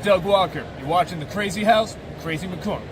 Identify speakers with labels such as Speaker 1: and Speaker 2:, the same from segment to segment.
Speaker 1: Doug Walker. You're watching The Crazy House with Crazy McCormick.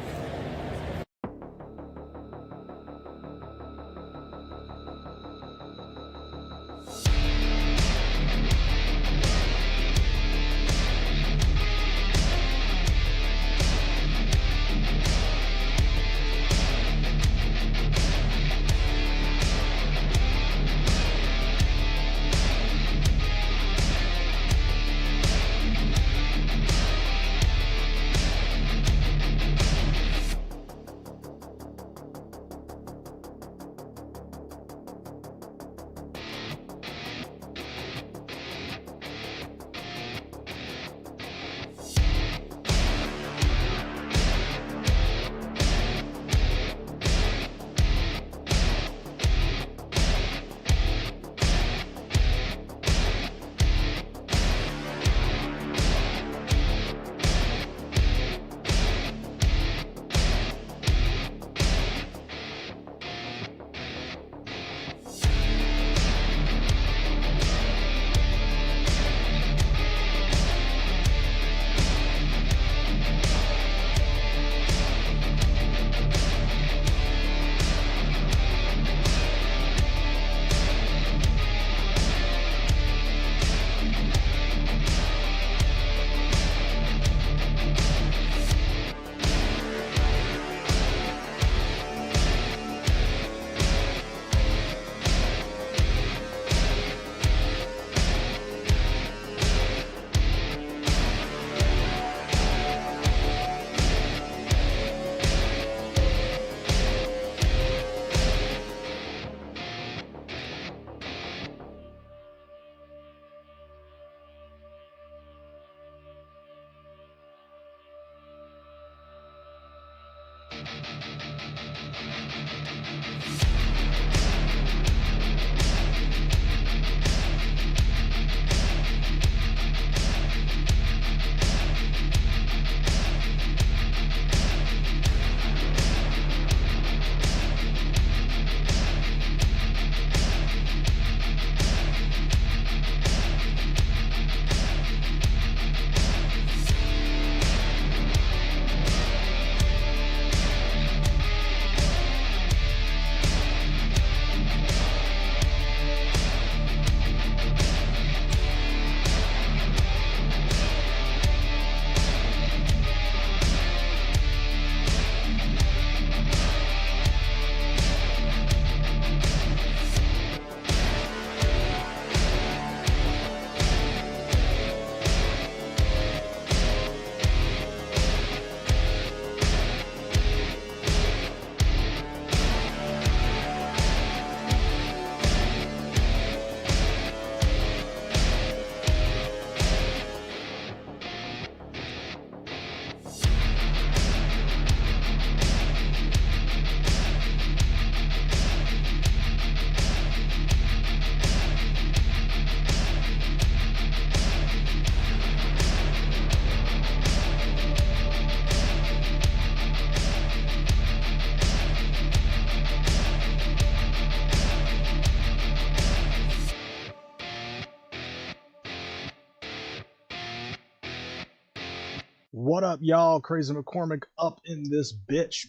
Speaker 2: What up, y'all? Crazy McCormick up in this bitch.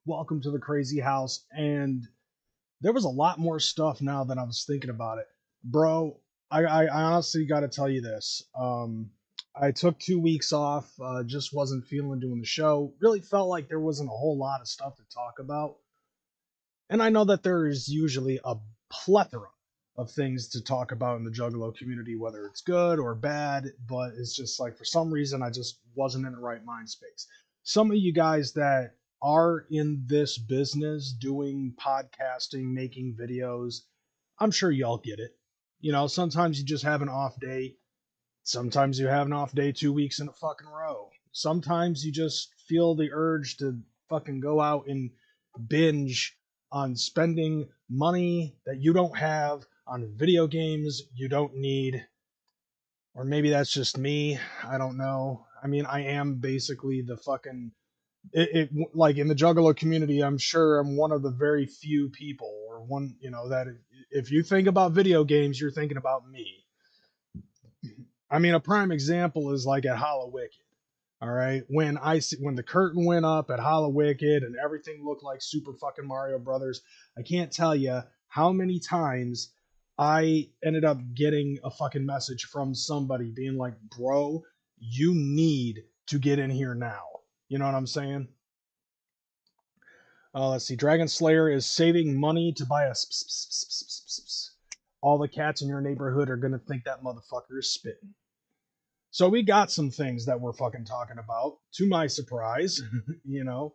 Speaker 2: Welcome to the Crazy House. And there was a lot more stuff now that I was thinking about it. Bro, I honestly got to tell you this. I took 2 weeks off, just wasn't feeling doing the show. Really felt like there wasn't a whole lot of stuff to talk about. And I know that there is usually a plethora of things to talk about in the Juggalo community, whether it's good or bad, but it's just like for some reason I just wasn't in the right mind space. Some of you guys that are in this business doing podcasting, making videos, I'm sure y'all get it. You know, sometimes you just have an off day. Sometimes you have an off day 2 weeks in a fucking row. Sometimes you just feel the urge to fucking go out and binge on spending money that you don't have on video games you don't need. Or maybe that's just me. I don't know. I mean, I am basically the fucking like in the Juggalo community, I'm sure I'm one of the very few people, or one, you know, that if you think about video games, you're thinking about me. I mean, a prime example is like at Hollow Wicked. All right, when the curtain went up at Hollow Wicked and everything looked like Super fucking Mario Brothers, I can't tell you how many times I ended up getting a fucking message from somebody being like, "Bro, you need to get in here now." You know what I'm saying? Let's see. Dragon Slayer is saving money to buy a. All the cats in your neighborhood are gonna think that motherfucker is spitting. So we got some things that we're fucking talking about. To my surprise, you know,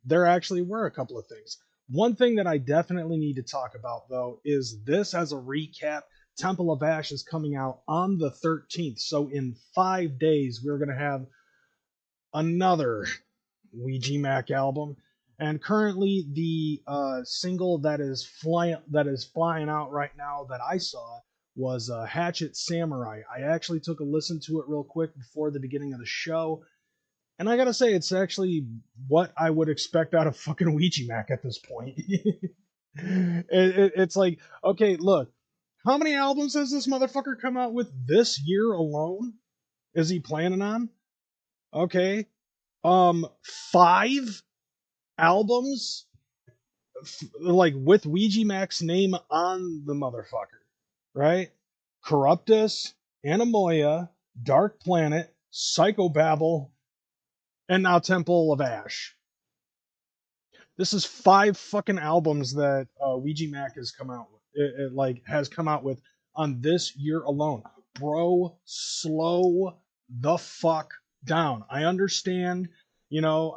Speaker 2: there actually were a couple of things. One thing that I definitely need to talk about though is this as a recap. Temple of Ash is coming out on the 13th. So in 5 days, we're gonna have another Ouija Mac album. And currently, the single that is flying out right now that I saw was Hatchet Samurai. I actually took a listen to it real quick before the beginning of the show, and I gotta say, it's actually what I would expect out of fucking Ouija Mac at this point. It's like, okay, look, how many albums has this motherfucker come out with this year alone? Is he planning on? Okay, 5 albums like with Ouija Mac's name on the motherfucker, right? Corruptus, Anamoya, Dark Planet, Psychobabble, and now Temple of Ash. This is 5 fucking albums that Ouija Mac has come out with. Has come out with on this year alone. Bro, slow the fuck down. I understand, you know,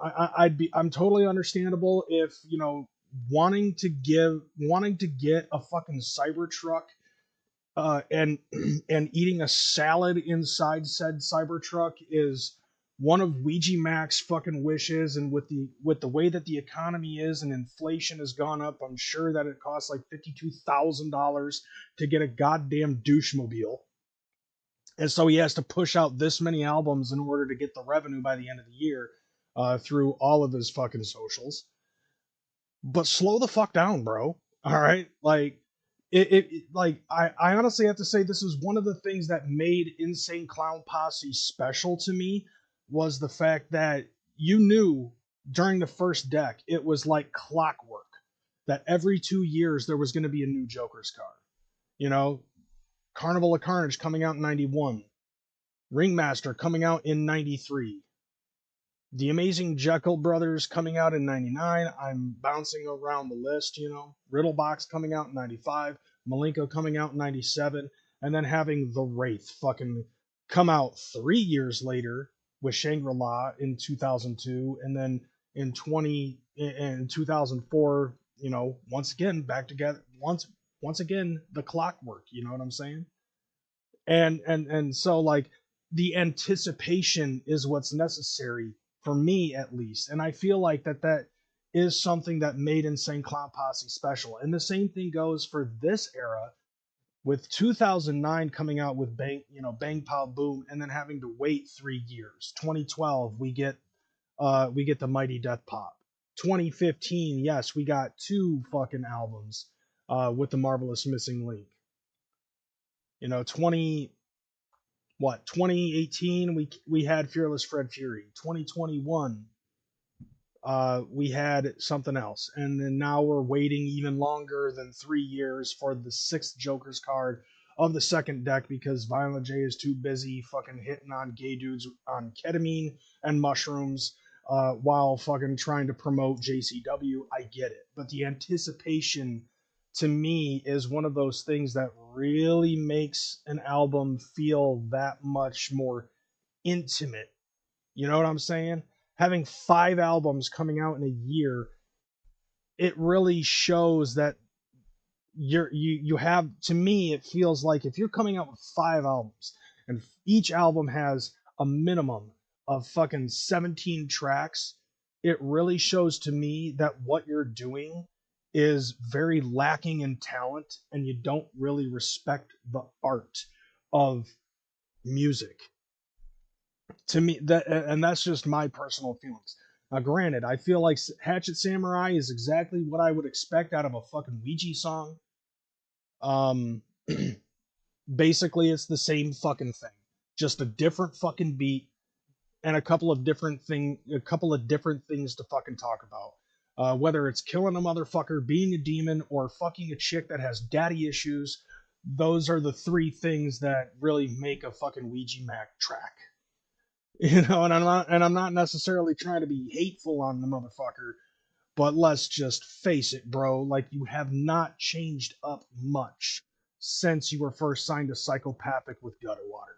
Speaker 2: I'm totally understandable if, you know, wanting to get a fucking Cybertruck and and eating a salad inside said Cybertruck is one of Ouija Mac's fucking wishes, and with the way that the economy is and inflation has gone up, I'm sure that it costs like $52,000 to get a goddamn douchemobile. And so he has to push out this many albums in order to get the revenue by the end of the year through all of his fucking socials. But slow the fuck down, bro. All right, like I honestly have to say this is one of the things that made Insane Clown Posse special to me was the fact that you knew during the first deck it was like clockwork that every 2 years there was going to be a new Joker's card. You know, Carnival of Carnage coming out in 91, Ringmaster coming out in 93, The Amazing Jekyll Brothers coming out in 99. I'm bouncing around the list, you know. Riddlebox coming out in 95. Malenko coming out in 97. And then having The Wraith fucking come out 3 years later with Shangri-La in 2002. And then in 2004, you know, once again, back together. Once again, the clockwork, you know what I'm saying? And so like the anticipation is what's necessary for me at least, and I feel like that is something that made Insane Clown Posse special. And the same thing goes for this era with 2009 coming out with Bang Pow Boom, and then having to wait 3 years. 2012 we get the Mighty Death Pop. 2015, yes, we got 2 fucking albums with the Marvelous Missing Link. You know, 2018 we had Fearless Fred Fury. 2021 we had something else, and then now we're waiting even longer than 3 years for the 6th Joker's card of the second deck because Violent J is too busy fucking hitting on gay dudes on ketamine and mushrooms while fucking trying to promote JCW. I get it, but the anticipation to me is one of those things that really makes an album feel that much more intimate. You know what I'm saying? Having 5 albums coming out in a year, it really shows that you have, to me it feels like if you're coming out with 5 albums and each album has a minimum of fucking 17 tracks, it really shows to me that what you're doing is very lacking in talent and you don't really respect the art of music. To me, that's just my personal feelings. Now, granted, I feel like Hatchet Samurai is exactly what I would expect out of a fucking Ouija song. Basically, it's the same fucking thing, just a different fucking beat and a couple of different things to fucking talk about. Whether it's killing a motherfucker, being a demon, or fucking a chick that has daddy issues, those are the three things that really make a fucking Ouija Mac track. You know, and I'm not necessarily trying to be hateful on the motherfucker, but let's just face it, bro. Like, you have not changed up much since you were first signed to Psychopathic with Gutter Water.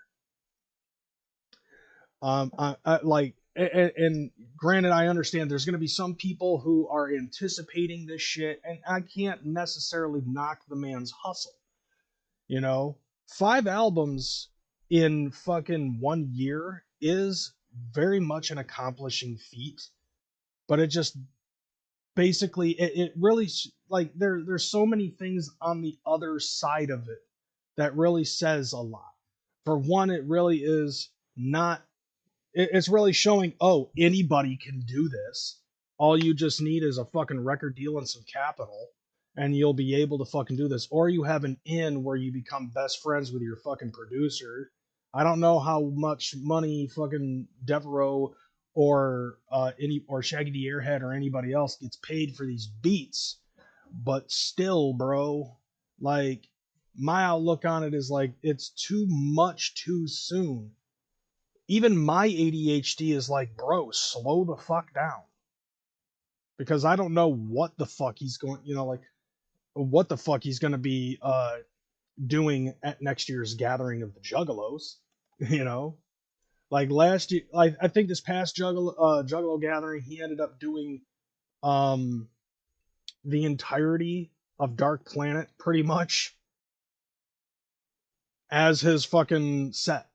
Speaker 2: And granted, I understand there's going to be some people who are anticipating this shit, and I can't necessarily knock the man's hustle. You know, 5 albums in fucking 1 year is very much an accomplishing feat, but it just basically, it really, like, there's so many things on the other side of it that really says a lot. For one, it really is not, it's really showing, oh, anybody can do this. All you just need is a fucking record deal and some capital, and you'll be able to fucking do this. Or you have an in where you become best friends with your fucking producer. I don't know how much money fucking Devereaux or Shaggy the Airhead or anybody else gets paid for these beats, but still, bro, like, my outlook on it is like, it's too much too soon. Even my ADHD is like, bro, slow the fuck down. Because I don't know what the fuck he's going, like, what the fuck he's going to be doing at next year's gathering of the Juggalos, Like last year, like, I think this past Juggalo gathering, he ended up doing the entirety of Dark Planet pretty much as his fucking set.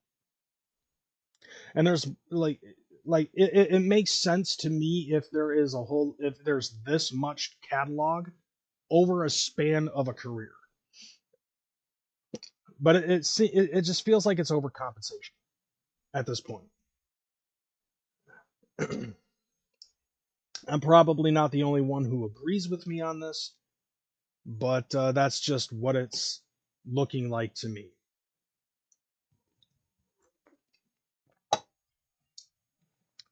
Speaker 2: And there's it makes sense to me if there's this much catalog over a span of a career. But it just feels like it's overcompensation at this point. I'm probably not the only one who agrees with me on this, but that's just what it's looking like to me.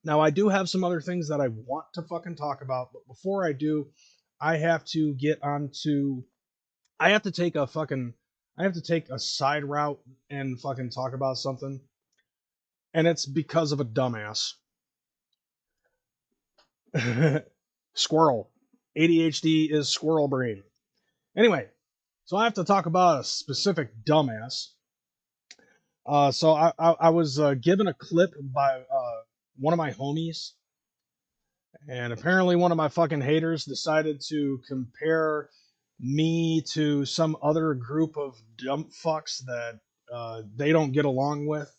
Speaker 2: Now, I do have some other things that I want to fucking talk about, but before I do, I have to take a side route and fucking talk about something. And it's because of a dumbass. Squirrel. ADHD is squirrel brain. Anyway, so I have to talk about a specific dumbass. So I was given a clip by one of my homies, and apparently one of my fucking haters decided to compare me to some other group of dumb fucks that they don't get along with.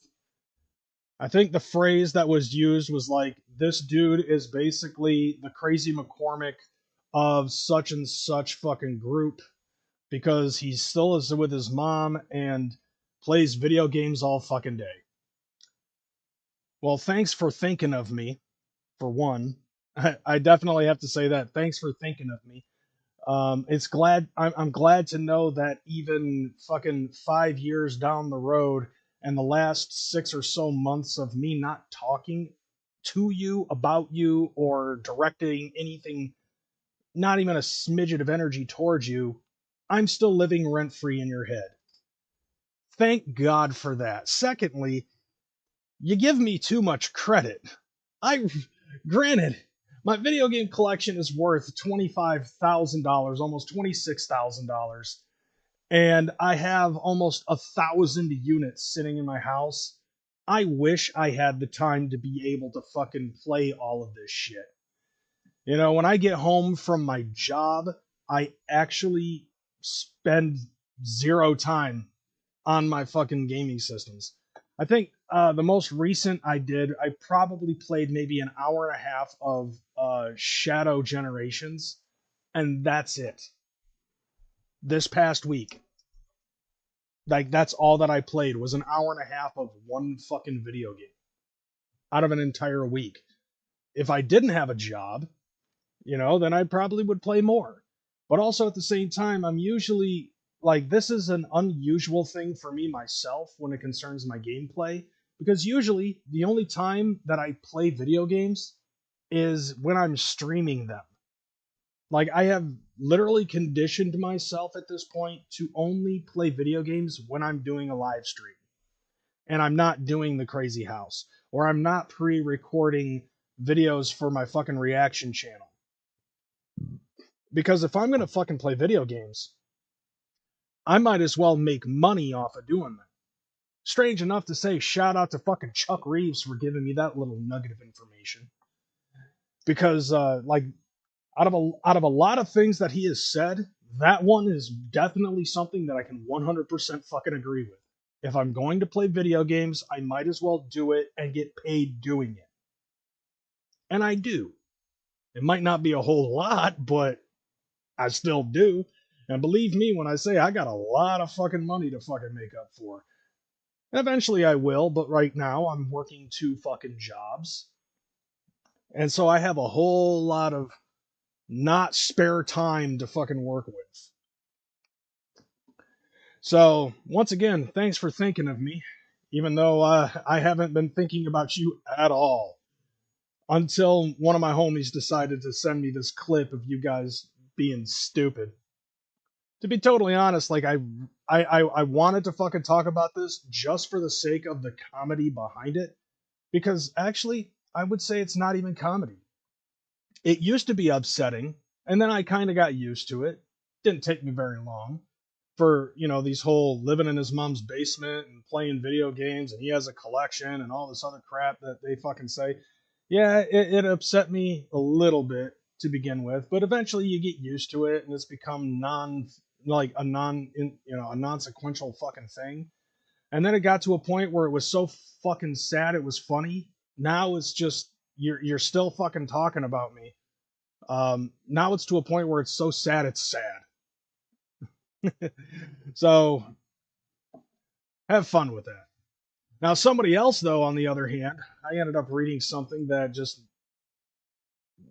Speaker 2: I think the phrase that was used was like, this dude is basically the Crazy McCormick of such and such fucking group because he still is with his mom and plays video games all fucking day. Well, thanks for thinking of me, for one. I definitely have to say that. Thanks for thinking of me. I'm glad to know that even fucking 5 years down the road, and the last 6 or so months of me not talking to you, about you, or directing anything, not even a smidget of energy towards you, I'm still living rent-free in your head. Thank God for that. Secondly, you give me too much credit. Granted, my video game collection is worth $25,000, almost $26,000. And I have almost 1,000 units sitting in my house. I wish I had the time to be able to fucking play all of this shit. When I get home from my job, I actually spend 0 time on my fucking gaming systems. I think the most recent I probably played maybe an hour and a half of Shadow Generations, and that's it. This past week. Like, that's all that I played was an hour and a half of one fucking video game out of an entire week. If I didn't have a job, then I probably would play more. But also at the same time, I'm usually like this is an unusual thing for me myself when it concerns my gameplay, because usually the only time that I play video games is when I'm streaming them. Like I have literally conditioned myself at this point to only play video games when I'm doing a live stream and I'm not doing the Crazy House, or I'm not pre-recording videos for my fucking reaction channel. Because if I'm gonna fucking play video games, I might as well make money off of doing that. Strange enough to say, shout out to fucking Chuck Reeves for giving me that little nugget of information. Because like out of a lot of things that he has said, that one is definitely something that I can 100% fucking agree with. If I'm going to play video games, I might as well do it and get paid doing it. And I do. It might not be a whole lot, but I still do. And believe me when I say I got a lot of fucking money to fucking make up for. And eventually I will, but right now I'm working 2 fucking jobs. And so I have a whole lot of not spare time to fucking work with. So, once again, thanks for thinking of me, even though I haven't been thinking about you at all. Until one of my homies decided to send me this clip of you guys being stupid. To be totally honest, like I wanted to fucking talk about this just for the sake of the comedy behind it, because actually I would say it's not even comedy. It used to be upsetting, and then I kind of got used to it. Didn't take me very long for, you know, these whole living in his mom's basement and playing video games, and he has a collection and all this other crap that they fucking say. Yeah, it upset me a little bit to begin with, but eventually you get used to it, and it's become a non-sequential fucking thing. And then it got to a point where it was so fucking sad it was funny. Now it's just you're still fucking talking about me. Now it's to a point where it's so sad it's sad. So have fun with that. Now somebody else though, on the other hand, I ended up reading something that just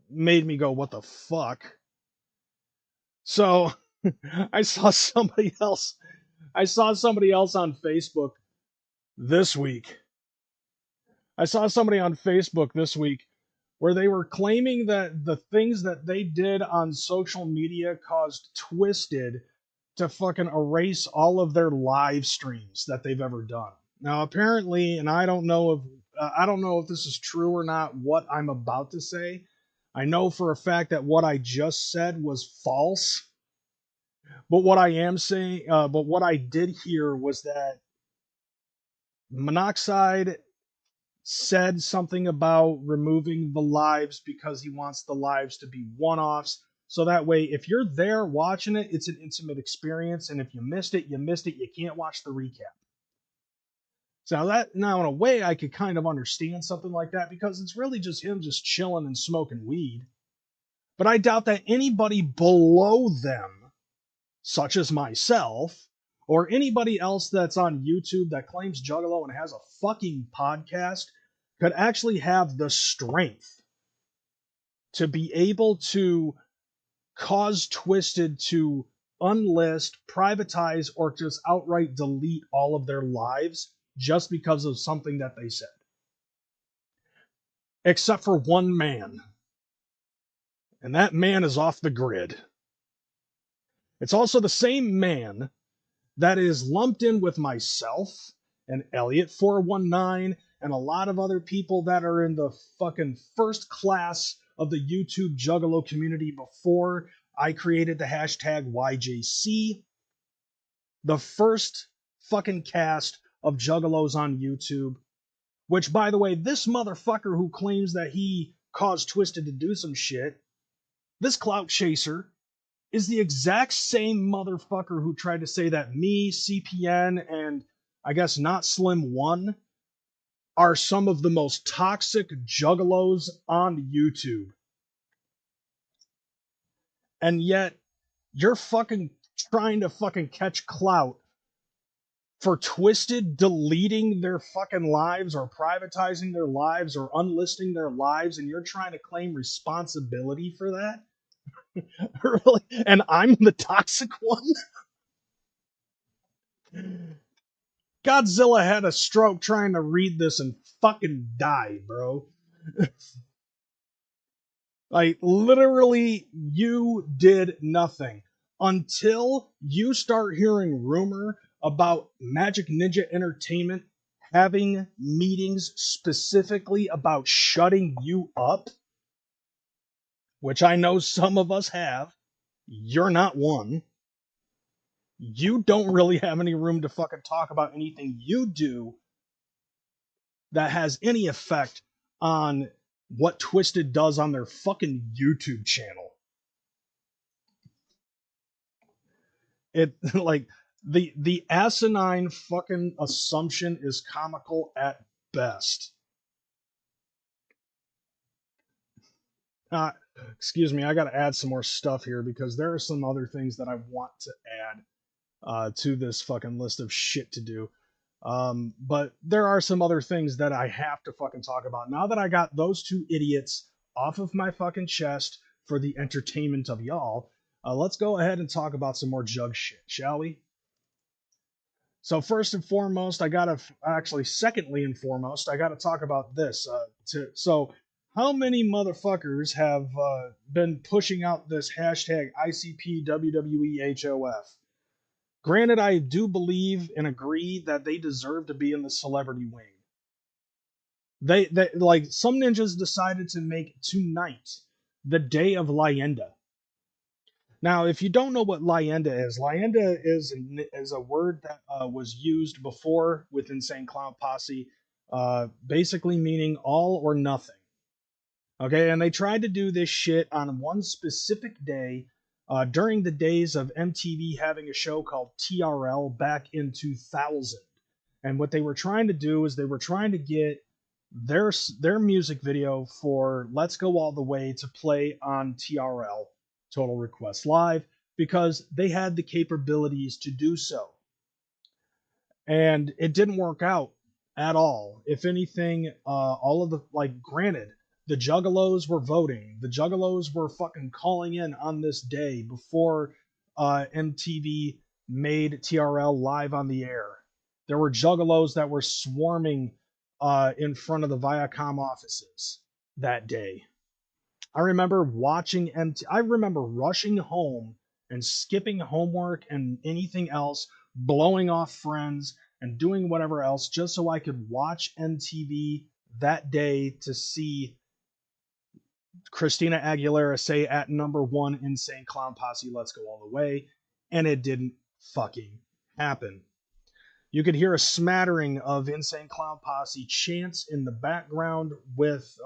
Speaker 2: made me go, what the fuck? So I saw somebody else on Facebook this week. I saw somebody on Facebook this week where they were claiming that the things that they did on social media caused Twisted to fucking erase all of their live streams that they've ever done. Now, apparently, and I don't know if this is true or not, what I'm about to say. I know for a fact that what I just said was false. But what I did hear was that Monoxide said something about removing the lives because he wants the lives to be one-offs. So that way, if you're there watching it, it's an intimate experience. And if you missed it, you missed it. You can't watch the recap. So now in a way, I could kind of understand something like that because it's really just him just chilling and smoking weed. But I doubt that anybody below them, such as myself, or anybody else that's on YouTube that claims Juggalo and has a fucking podcast, could actually have the strength to be able to cause Twisted to unlist, privatize, or just outright delete all of their lives just because of something that they said. Except for one man. And that man is off the grid. It's also the same man that is lumped in with myself and Elliot419 and a lot of other people that are in the fucking first class of the YouTube Juggalo community before I created the hashtag YJC. The first fucking cast of Juggalos on YouTube. Which, by the way, this motherfucker who claims that he caused Twisted to do some shit, this clout chaser, is the exact same motherfucker who tried to say that me, CPN, and I guess not Slim One are some of the most toxic juggalos on YouTube. And yet, you're fucking trying to fucking catch clout for Twisted deleting their fucking lives or privatizing their lives or unlisting their lives, and you're trying to claim responsibility for that? Really? And I'm the toxic one? Godzilla had a stroke trying to read this and fucking died, bro. Like, literally, you did nothing until you start hearing rumor about Magic Ninja Entertainment having meetings specifically about shutting you up, which I know some of us have. You're not one. You don't really have any room to fucking talk about anything you do that has any effect on what Twisted does on their fucking YouTube channel. It like the asinine fucking assumption is comical at best. Uh, Excuse me, I got to add some more stuff here because there are some other things that I want to add to this fucking list of shit to do. But there are some other things that I have to fucking talk about. Now that I got those two idiots off of my fucking chest for the entertainment of y'all, let's go ahead and talk about some more jug shit, shall we? So first and foremost, secondly and foremost, I gotta talk about this. So how many motherfuckers have been pushing out this hashtag ICP WWEHOF? Granted, I do believe and agree that they deserve to be in the celebrity wing. They like some ninjas decided to make tonight the day of Leyenda. Now, if you don't know what Leyenda is a word that was used before with Insane Clown Posse, basically meaning all or nothing. Okay, and they tried to do this shit on one specific day during the days of MTV having a show called TRL back in 2000. And what they were trying to do is they were trying to get their music video for Let's Go All the Way to play on TRL, Total Request Live, because they had the capabilities to do so. And it didn't work out at all. If anything, all of the, like, granted, the Juggalos were voting. The Juggalos were fucking calling in on this day before MTV made TRL live on the air. There were Juggalos that were swarming in front of the Viacom offices that day. I remember I remember rushing home and skipping homework and anything else, blowing off friends and doing whatever else just so I could watch MTV that day to see Christina Aguilera say at number one, Insane Clown Posse, Let's Go All the Way, and it didn't fucking happen. You could hear a smattering of Insane Clown Posse chants in the background with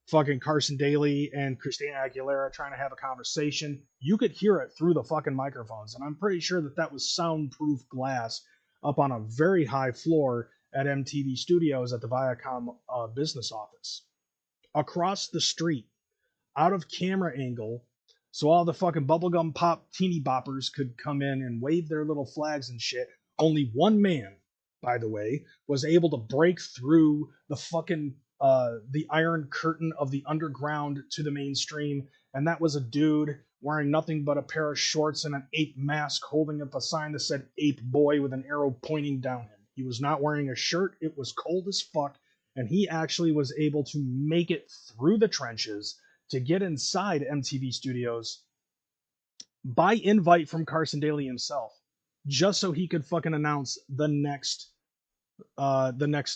Speaker 2: fucking Carson Daly and Christina Aguilera trying to have a conversation. You could hear it through the fucking microphones, and I'm pretty sure that that was soundproof glass up on a very high floor at MTV Studios at the Viacom business office. Across the street, out of camera angle, so all the fucking bubblegum pop teeny boppers could come in and wave their little flags and shit. Only one man, by the way, was able to break through the fucking the iron curtain of the underground to the mainstream, and that was a dude wearing nothing but a pair of shorts and an ape mask, holding up a sign that said "Ape Boy" with an arrow pointing down him. He was not wearing a shirt. It was cold as fuck, and he actually was able to make it through the trenches to get inside MTV Studios by invite from Carson Daly himself, just so he could fucking announce the next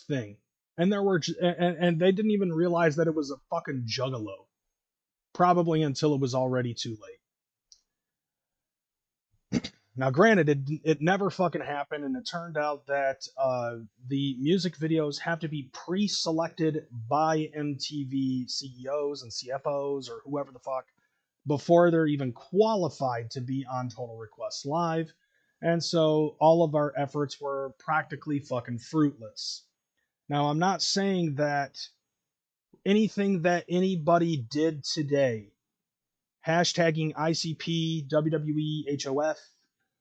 Speaker 2: thing. And and they didn't even realize that it was a fucking juggalo, probably until it was already too late. Now, granted, it never fucking happened, and it turned out that the music videos have to be pre-selected by MTV CEOs and CFOs or whoever the fuck before they're even qualified to be on Total Request Live, and so all of our efforts were practically fucking fruitless. Now, I'm not saying that anything that anybody did today, hashtagging ICP, WWE, HOF,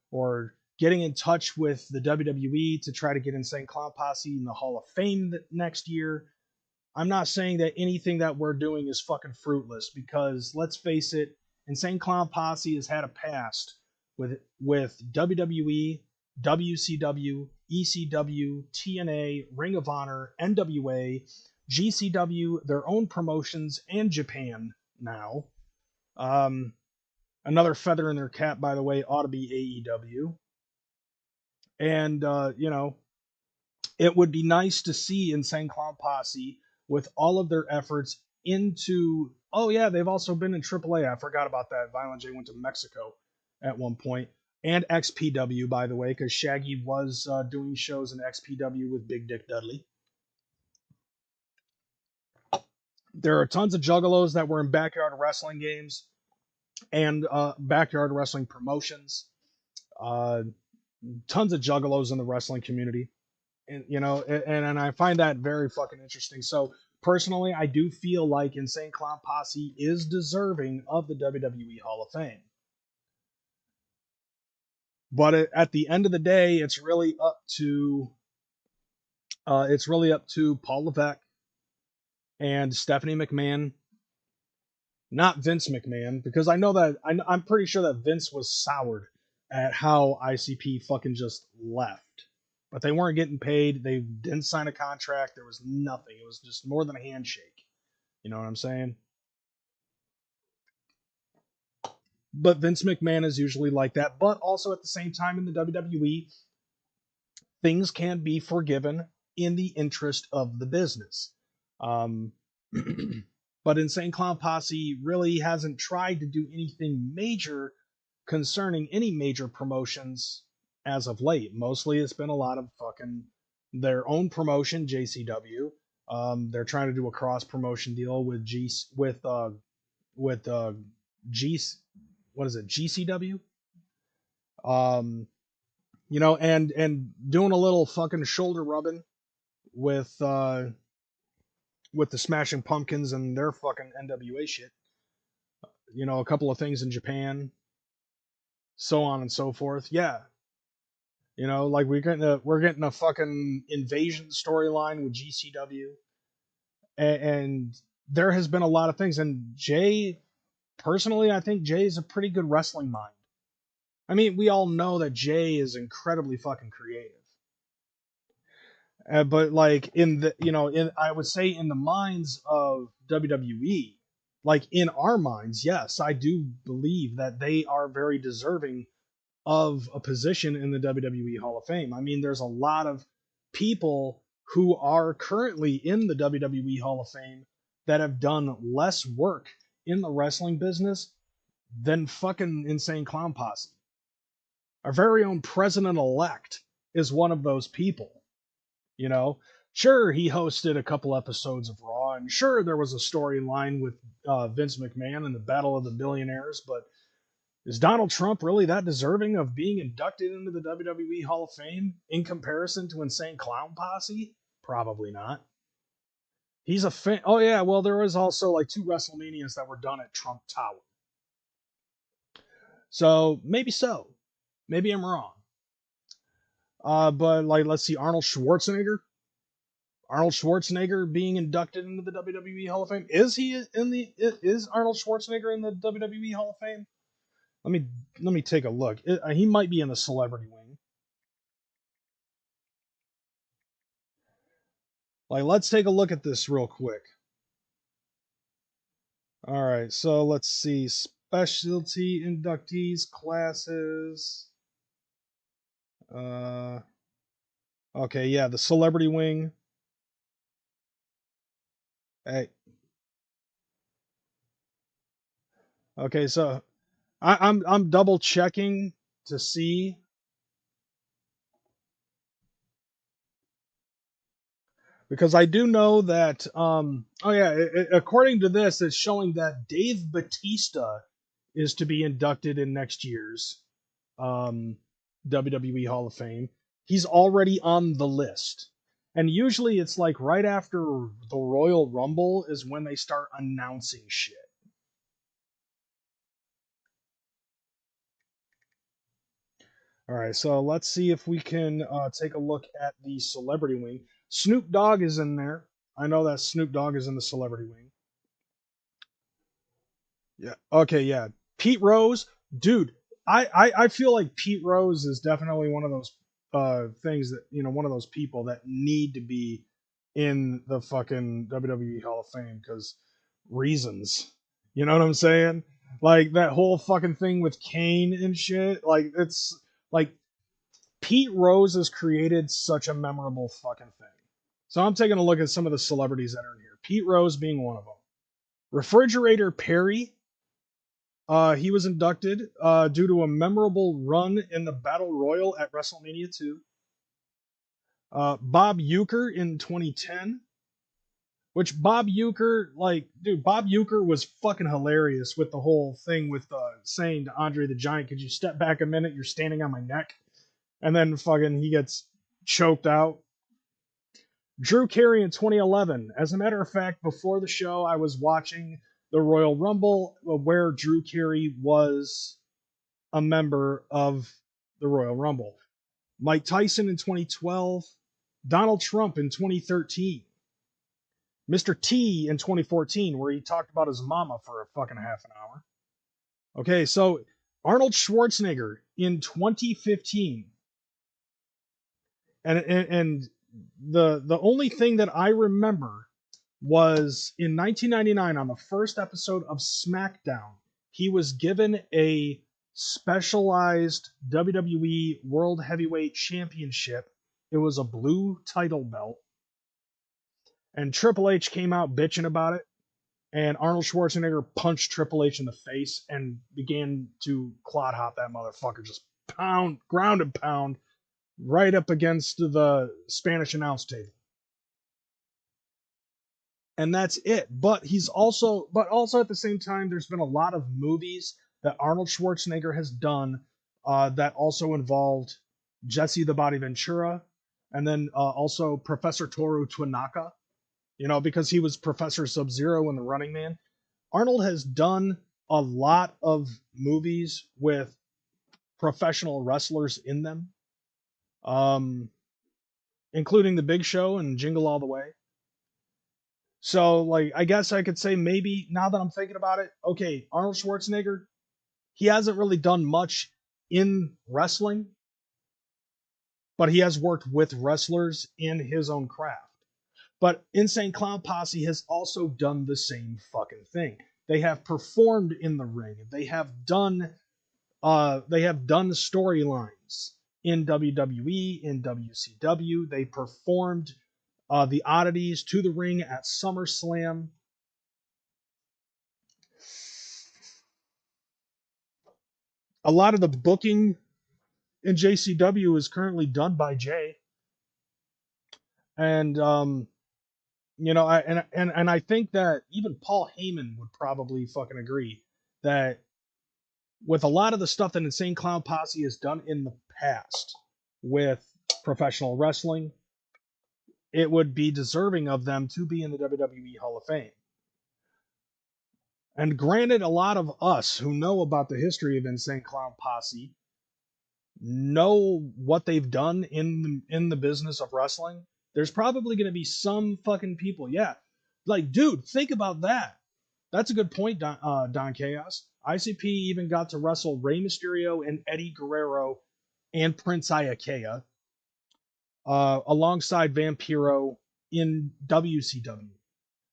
Speaker 2: or getting in touch with the WWE to try to get Insane Clown Posse in the Hall of Fame next year. I'm not saying that anything that we're doing is fucking fruitless, because let's face it, Insane Clown Posse has had a past with WWE, WCW, ECW, TNA, Ring of Honor, NWA, GCW, their own promotions, and Japan now. Um, Another feather in their cap, by the way, ought to be AEW. And, it would be nice to see Insane Clown Posse with all of their efforts into. Oh, yeah, they've also been in AAA. I forgot about that. Violent J went to Mexico at one point. And XPW, by the way, because Shaggy was doing shows in XPW with Big Dick Dudley. There are tons of juggalos that were in backyard wrestling games and backyard wrestling promotions. Uh, Tons of juggalos in the wrestling community. And I find that very fucking interesting. So personally, I do feel like Insane Clown Posse is deserving of the WWE Hall of Fame. But at the end of the day, it's really up to Paul Levesque and Stephanie McMahon, not Vince McMahon, because I know that I'm pretty sure that Vince was soured at how ICP fucking just left. But they weren't getting paid. They didn't sign a contract. There was nothing. It was just more than a handshake. You know what I'm saying? But Vince McMahon is usually like that. But also at the same time in the WWE, things can be forgiven in the interest of the business. But Insane Clown Posse really hasn't tried to do anything major concerning any major promotions as of late. Mostly it's been a lot of fucking their own promotion, JCW. They're trying to do a cross promotion deal with GCW. And doing a little fucking shoulder rubbing with the Smashing Pumpkins and their fucking NWA shit. A couple of things in Japan, so on and so forth. Yeah. Like we're getting a fucking invasion storyline with GCW. And there has been a lot of things. And Jay, personally, I think Jay is a pretty good wrestling mind. I mean, we all know that Jay is incredibly fucking creative. But like I would say in the minds of WWE, like in our minds, yes, I do believe that they are very deserving of a position in the WWE Hall of Fame. I mean, there's a lot of people who are currently in the WWE Hall of Fame that have done less work in the wrestling business than fucking Insane Clown Posse. Our very own president-elect is one of those people. Sure, he hosted a couple episodes of Raw, and sure, there was a storyline with Vince McMahon and the Battle of the Billionaires, but is Donald Trump really that deserving of being inducted into the WWE Hall of Fame in comparison to Insane Clown Posse? Probably not. He's a fan. Oh, yeah, well, there was also like 2 WrestleManias that were done at Trump Tower. So, maybe so. Maybe I'm wrong. But like, let's see, Arnold Schwarzenegger being inducted into the WWE Hall of Fame. Is Arnold Schwarzenegger in the WWE Hall of Fame? Let me take a look. He might be in the celebrity wing. Like, let's take a look at this real quick. All right, so let's see. Specialty inductees, classes. Okay, yeah, the celebrity wing. Hey. Okay, so I'm double checking to see. Because I do know that, according to this, it's showing that Dave Bautista is to be inducted in next year's WWE Hall of Fame. He's already on the list. And usually it's like right after the Royal Rumble is when they start announcing shit. All right, so let's see if we can take a look at the celebrity wing. Snoop Dogg is in there. I know that Snoop Dogg is in the celebrity wing. Yeah. Okay, yeah. Pete Rose, dude, I feel like Pete Rose is definitely one of those things that, one of those people that need to be in the fucking WWE Hall of Fame because reasons. You know what I'm saying? Like that whole fucking thing with Kane and shit. Like it's like Pete Rose has created such a memorable fucking thing. So I'm taking a look at some of the celebrities that are in here. Pete Rose being one of them. Refrigerator Perry. He was inducted due to a memorable run in the Battle Royal at WrestleMania 2. Bob Uecker in 2010. Which Bob Uecker, Bob Uecker was fucking hilarious with the whole thing with saying to Andre the Giant, could you step back a minute? You're standing on my neck. And then fucking he gets choked out. Drew Carey in 2011. As a matter of fact, before the show, I was watching the Royal Rumble where Drew Carey was a member of the Royal Rumble. Mike Tyson in 2012. Donald Trump in 2013. Mr. T in 2014, where he talked about his mama for a fucking half an hour. Okay, so Arnold Schwarzenegger in 2015. And the only thing that I remember was in 1999 on the first episode of SmackDown, he was given a specialized WWE World Heavyweight Championship. It was a blue title belt. And Triple H came out bitching about it. And Arnold Schwarzenegger punched Triple H in the face and began to clod hop that motherfucker. Just ground and pound right up against the Spanish announce table. And that's it. But also at the same time, there's been a lot of movies that Arnold Schwarzenegger has done that also involved Jesse the Body Ventura, and then also Professor Toru Tanaka, because he was Professor Sub-Zero in The Running Man. Arnold has done a lot of movies with professional wrestlers in them, including The Big Show and Jingle All the Way. So, I guess I could say maybe, now that I'm thinking about it, okay, Arnold Schwarzenegger, he hasn't really done much in wrestling, but he has worked with wrestlers in his own craft. But Insane Clown Posse has also done the same fucking thing. They have performed in the ring. They have done storylines in WWE, in WCW. They performed the oddities to the ring at SummerSlam. A lot of the booking in JCW is currently done by Jay. And I think that even Paul Heyman would probably fucking agree that with a lot of the stuff that Insane Clown Posse has done in the past with professional wrestling, it would be deserving of them to be in the WWE Hall of Fame. And granted, a lot of us who know about the history of Insane Clown Posse know what they've done in the business of wrestling. There's probably going to be some fucking people, yeah. Dude, think about that. That's a good point, Don Chaos. ICP even got to wrestle Rey Mysterio and Eddie Guerrero and Prince Iaukea alongside Vampiro in WCW.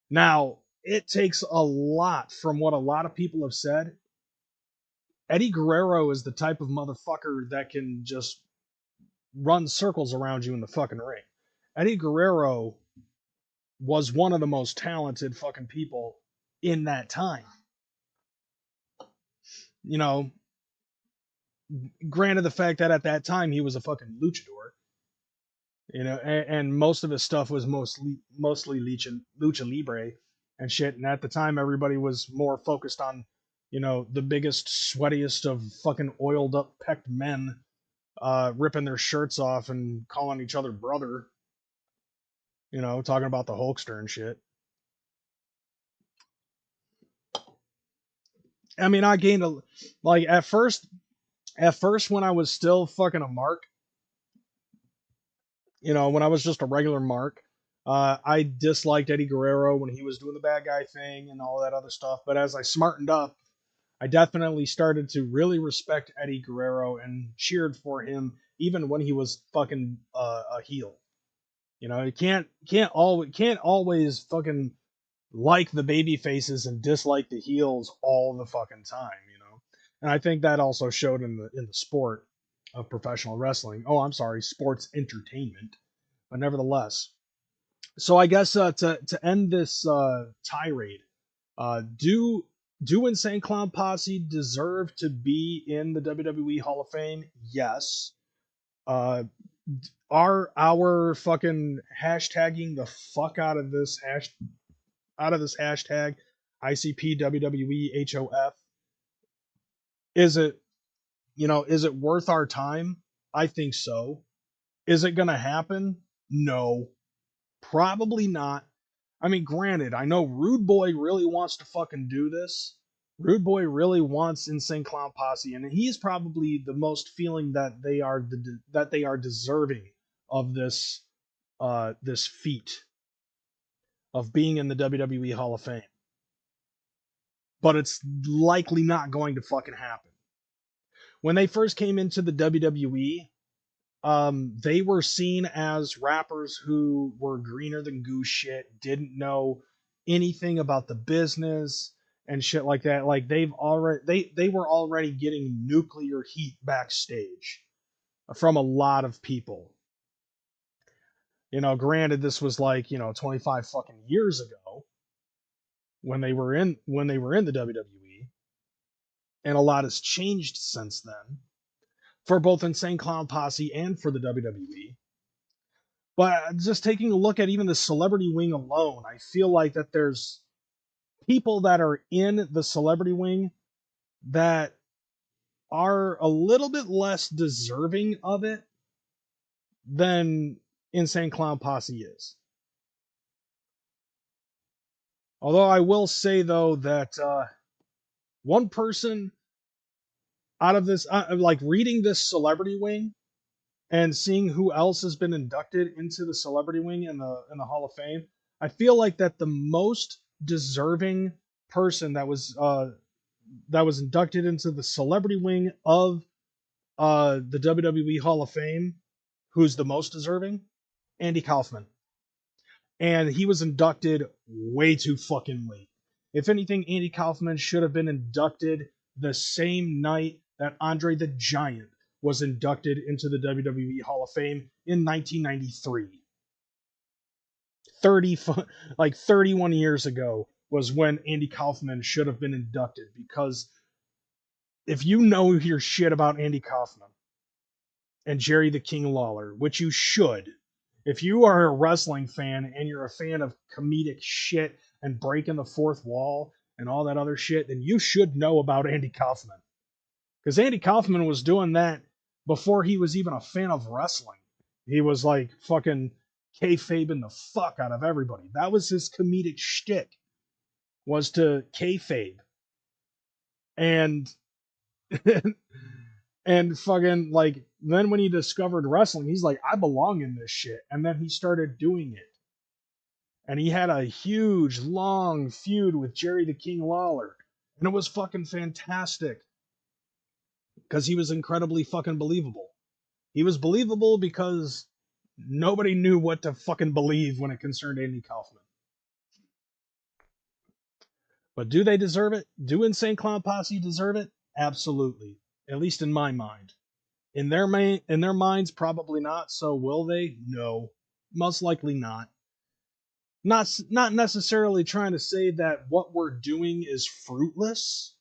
Speaker 2: Now, it takes a lot from what a lot of people have said. Eddie Guerrero is the type of motherfucker that can just run circles around you in the fucking ring. Eddie Guerrero was one of the most talented fucking people in that time. Granted the fact that at that time he was a fucking luchador, and most of his stuff was mostly lucha libre and shit. And at the time, everybody was more focused on, the biggest, sweatiest of fucking oiled up pecked men ripping their shirts off and calling each other brother, talking about the Hulkster and shit. I mean, I gained at first when I was still fucking a mark, when I was just a regular mark, I disliked Eddie Guerrero when he was doing the bad guy thing and all that other stuff. But as I smartened up, I definitely started to really respect Eddie Guerrero and cheered for him even when he was fucking a heel. You know, you can't always fucking like the baby faces and dislike the heels all the fucking time, you know. And I think that also showed in the sport of professional wrestling. Oh, I'm sorry, sports entertainment. But nevertheless, so I guess to end this tirade, do Insane Clown Posse deserve to be in the WWE Hall of Fame? Yes. Uh, are our fucking hashtagging the fuck out of this hashtag ICP WWE HOF? Is it, is it worth our time? I think so. Is it gonna happen? No, probably not. I mean, granted, I know Rude Boy really wants to fucking do this. Rude Boy really wants Insane Clown Posse, and he's probably the most feeling that they are deserving of this feat of being in the WWE Hall of Fame. But it's likely not going to fucking happen. When they first came into the WWE, they were seen as rappers who were greener than goose shit, didn't know anything about the business and shit like that. Like they were already getting nuclear heat backstage from a lot of people. You know, granted this was like, 25 fucking years ago when they were in the WWE, and a lot has changed since then for both Insane Clown Posse and for the WWE. But just taking a look at even the celebrity wing alone, I feel like that there's people that are in the celebrity wing that are a little bit less deserving of it than Insane Clown Posse is. Although I will say though that one person out of this, like reading this celebrity wing and seeing who else has been inducted into the celebrity wing in the Hall of Fame, I feel like that the most deserving person that was inducted into the celebrity wing of the WWE Hall of Fame, who's the most deserving, Andy Kaufman, and he was inducted way too fucking late. If anything, Andy Kaufman should have been inducted the same night that Andre the Giant was inducted into the WWE Hall of Fame in 1993. 31 years ago was when Andy Kaufman should have been inducted, because if you know your shit about Andy Kaufman and Jerry the King Lawler, which you should, if you are a wrestling fan and you're a fan of comedic shit and breaking the fourth wall and all that other shit, then you should know about Andy Kaufman. Because Andy Kaufman was doing that before he was even a fan of wrestling. He was like fucking kayfabing the fuck out of everybody. That was his comedic shtick, was to kayfabe. And and fucking like, then when he discovered wrestling, he's like, I belong in this shit. And then he started doing it. And he had a huge, long feud with Jerry the King Lawler. And it was fucking fantastic. Because he was incredibly fucking believable. He was believable because nobody knew what to fucking believe when it concerned Andy Kaufman. But do they deserve it? Do Insane Clown Posse deserve it? Absolutely. At least in my mind. In their minds, probably not. So will they? No. Most likely not. Not necessarily trying to say that what we're doing is fruitless,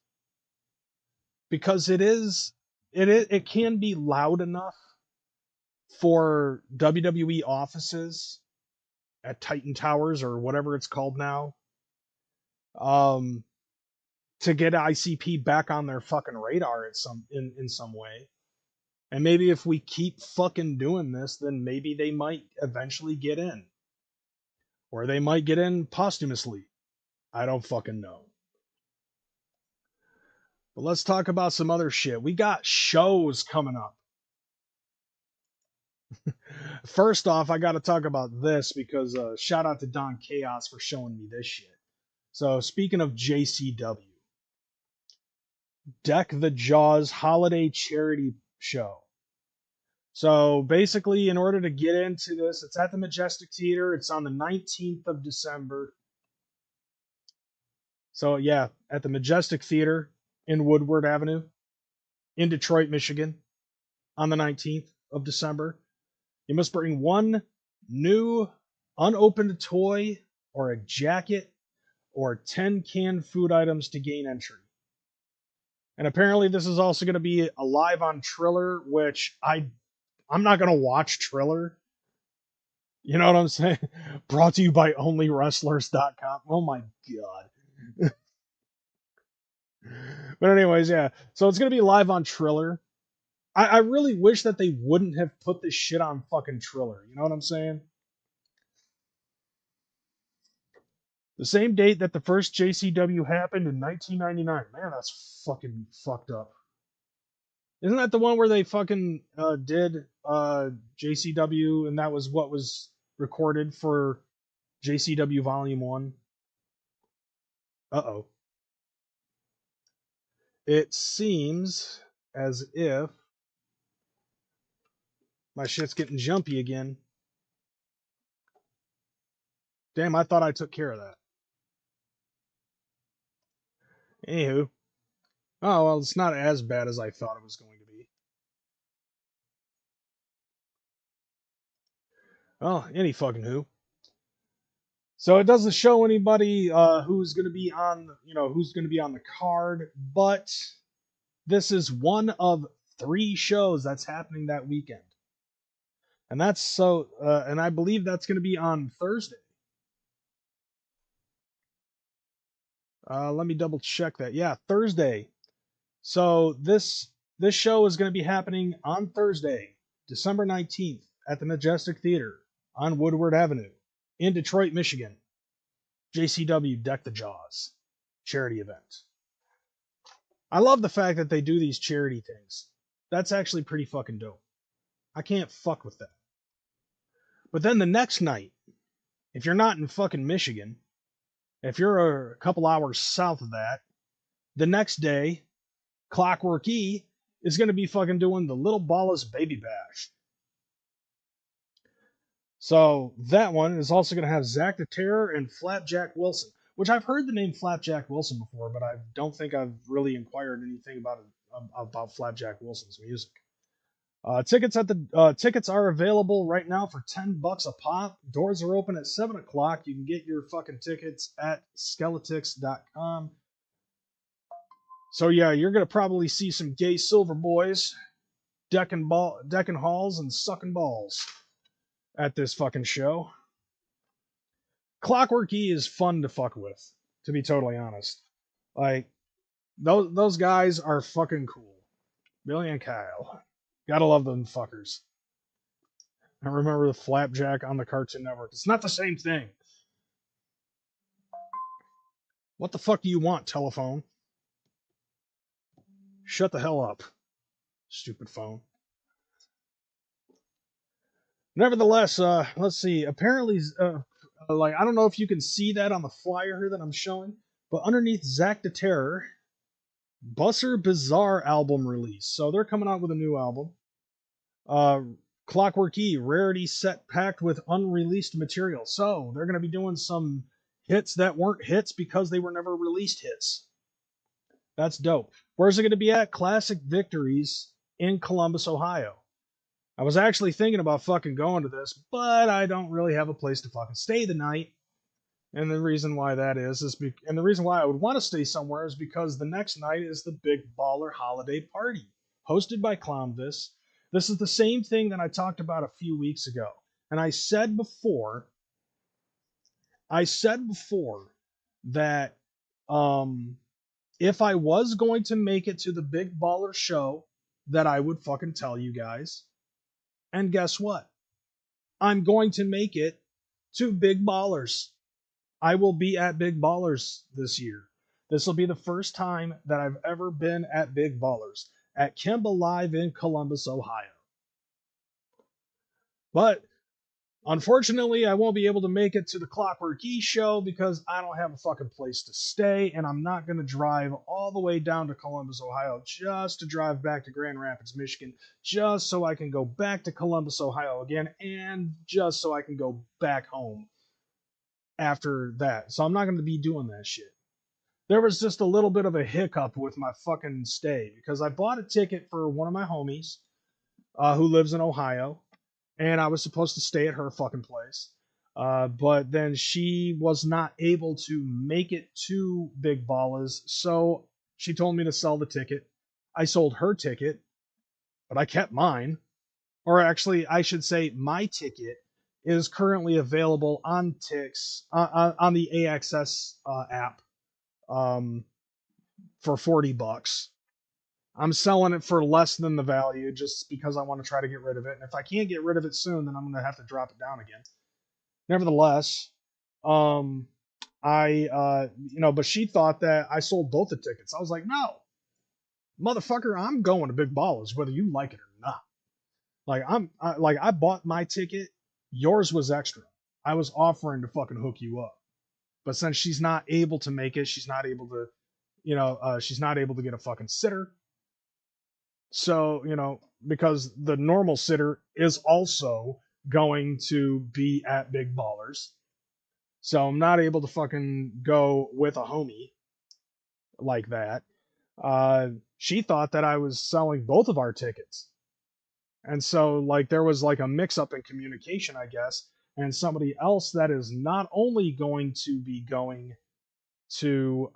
Speaker 2: because it can be loud enough for WWE offices at Titan Towers or whatever it's called now, to get ICP back on their fucking radar in some way. And maybe if we keep fucking doing this, then maybe they might eventually get in. Or they might get in posthumously. I don't fucking know. But let's talk about some other shit. We got shows coming up. First off, I got to talk about this because shout out to Don Chaos for showing me this shit. So speaking of JCW, Deck the Jaws holiday charity show. So basically, in order to get into this, it's at the Majestic Theater. It's on the 19th of December. So yeah, at the Majestic Theater in Woodward Avenue in Detroit, Michigan, on the 19th of December. You must bring one new unopened toy or a jacket or 10 canned food items to gain entry. And apparently this is also going to be live on Triller, which I'm not going to watch Triller. You know what I'm saying? Brought to you by onlywrestlers.com. Oh my god. But anyways, yeah. So it's going to be live on Triller. I really wish that they wouldn't have put this shit on fucking Triller. You know what I'm saying? The same date that the first JCW happened in 1999. Man, that's fucking fucked up. Isn't that the one where they fucking did JCW and that was what was recorded for JCW Volume 1? Uh-oh. It seems as if my shit's getting jumpy again. Damn, I thought I took care of that. Anywho. Oh, well, it's not as bad as I thought it was going to be. Well, any fucking who. So it doesn't show anybody who's going to be on, who's going to be on the card, but this is one of 3 shows that's happening that weekend. And that's so, and I believe that's going to be on Thursday. Let me double check that. Yeah, Thursday. So this show is going to be happening on Thursday, December 19th at the Majestic Theater on Woodward Avenue in Detroit, Michigan. JCW Deck the Jaws charity event. I love the fact that they do these charity things. That's actually pretty fucking dope. I can't fuck with that. But then the next night, if you're not in fucking Michigan, if you're a couple hours south of that, the next day, Clockwork E is going to be fucking doing the Little Ballas Baby Bash. So that one is also going to have Zach the Terror and Flapjack Wilson, which I've heard the name Flapjack Wilson before, but I don't think I've really inquired anything about Flapjack Wilson's music. Tickets are available right now for $10 a pop. Doors are open at 7 o'clock. You can get your fucking tickets at skeletix.com. So yeah, you're gonna probably see some gay silver boys decking halls and sucking balls at this fucking show. Clockwork E is fun to fuck with, to be totally honest. Like those guys are fucking cool. Billy and Kyle. Gotta love them fuckers. I remember the Flapjack on the Cartoon Network. It's not the same thing. What the fuck do you want, telephone? Shut the hell up, stupid phone. Nevertheless, let's see. Apparently, like I don't know if you can see that on the flyer here that I'm showing, but underneath Zach the Terror, Busser Bizarre album release. So they're coming out with a new album. Clockwork E, rarity set packed with unreleased material. So they're going to be doing some hits that weren't hits because they were never released hits. That's dope. Where's it going to be at? Classic Victories in Columbus, Ohio. I was actually thinking about fucking going to this, but I don't really have a place to fucking stay the night. And the reason why that is and the reason why I would want to stay somewhere is because the next night is the Big Baller Holiday Party, hosted by Clownvis. This is the same thing that I talked about a few weeks ago. And I said before that if I was going to make it to the Big Baller show, that I would fucking tell you guys. And guess what? I'm going to make it to Big Ballers. I will be at Big Ballers this year. This will be the first time that I've ever been at Big Ballers at Kimba Live in Columbus, Ohio. But Unfortunately, I won't be able to make it to the Clockwork E show because I don't have a fucking place to stay, and I'm not going to drive all the way down to Columbus, Ohio, just to drive back to Grand Rapids, Michigan, just so I can go back to Columbus, Ohio again, and just so I can go back home after that. So I'm not going to be doing that shit. There was just a little bit of a hiccup with my fucking stay because I bought a ticket for one of my homies who lives in Ohio, and I was supposed to stay at her fucking place. But then she was not able to make it to Big Ballas, so she told me to sell the ticket. I sold her ticket, but I kept mine. Or actually, I should say, my ticket is currently available on Tix on the AXS app for $40. I'm selling it for less than the value just because I want to try to get rid of it. And if I can't get rid of it soon, then I'm going to have to drop it down again. Nevertheless, but she thought that I sold both the tickets. I was like, no, motherfucker, I'm going to Big Ballers whether you like it or not. Like I bought my ticket. Yours was extra. I was offering to fucking hook you up. But since she's not able to make it, she's not able to, she's not able to get a fucking sitter. So, because the normal sitter is also going to be at Big Ballers. So I'm not able to fucking go with a homie like that. She thought that I was selling both of our tickets. And so, like, there was like a mix up in communication, I guess. And somebody else that is not only going to be going to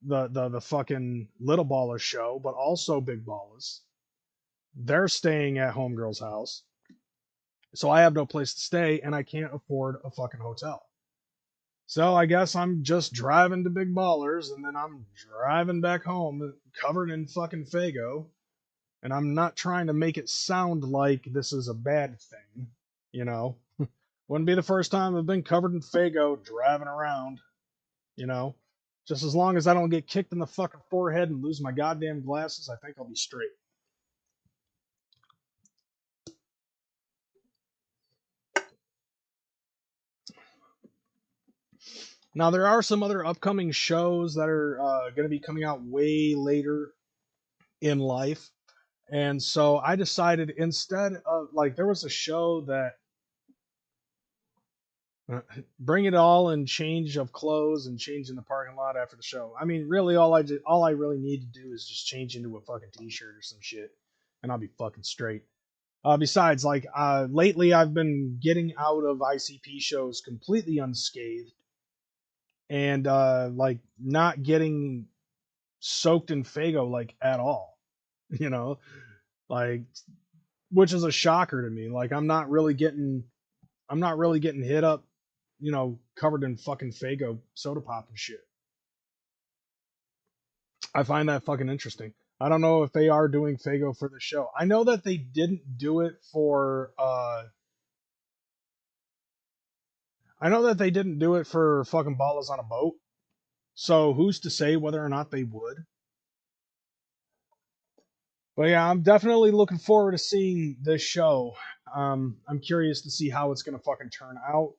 Speaker 2: the fucking Little Baller show, but also Big Ballers. They're staying at Homegirl's house. So I have no place to stay and I can't afford a fucking hotel. So I guess I'm just driving to Big Ballers and then I'm driving back home covered in fucking Faygo. And I'm not trying to make it sound like this is a bad thing, you know? Wouldn't be the first time I've been covered in Faygo driving around, you know? Just as long as I don't get kicked in the fucking forehead and lose my goddamn glasses, I think I'll be straight. Now, there are some other upcoming shows that are going to be coming out way later in life. And so I decided instead of, like, there was a show that bring it all and change of clothes and change in the parking lot after the show. I mean, really, all I really need to do is just change into a fucking t-shirt or some shit, and I'll be fucking straight. Besides, like, lately I've been getting out of ICP shows completely unscathed, and like not getting soaked in Faygo like at all, you know, like, which is a shocker to me. Like, I'm not really getting hit up, covered in fucking Faygo soda pop and shit. I find that fucking interesting. I don't know if they are doing Faygo for the show. I know that they didn't do it for I know that they didn't do it for fucking Ballas on a Boat. So who's to say whether or not they would? But yeah, I'm definitely looking forward to seeing this show. I'm curious to see how it's gonna fucking turn out.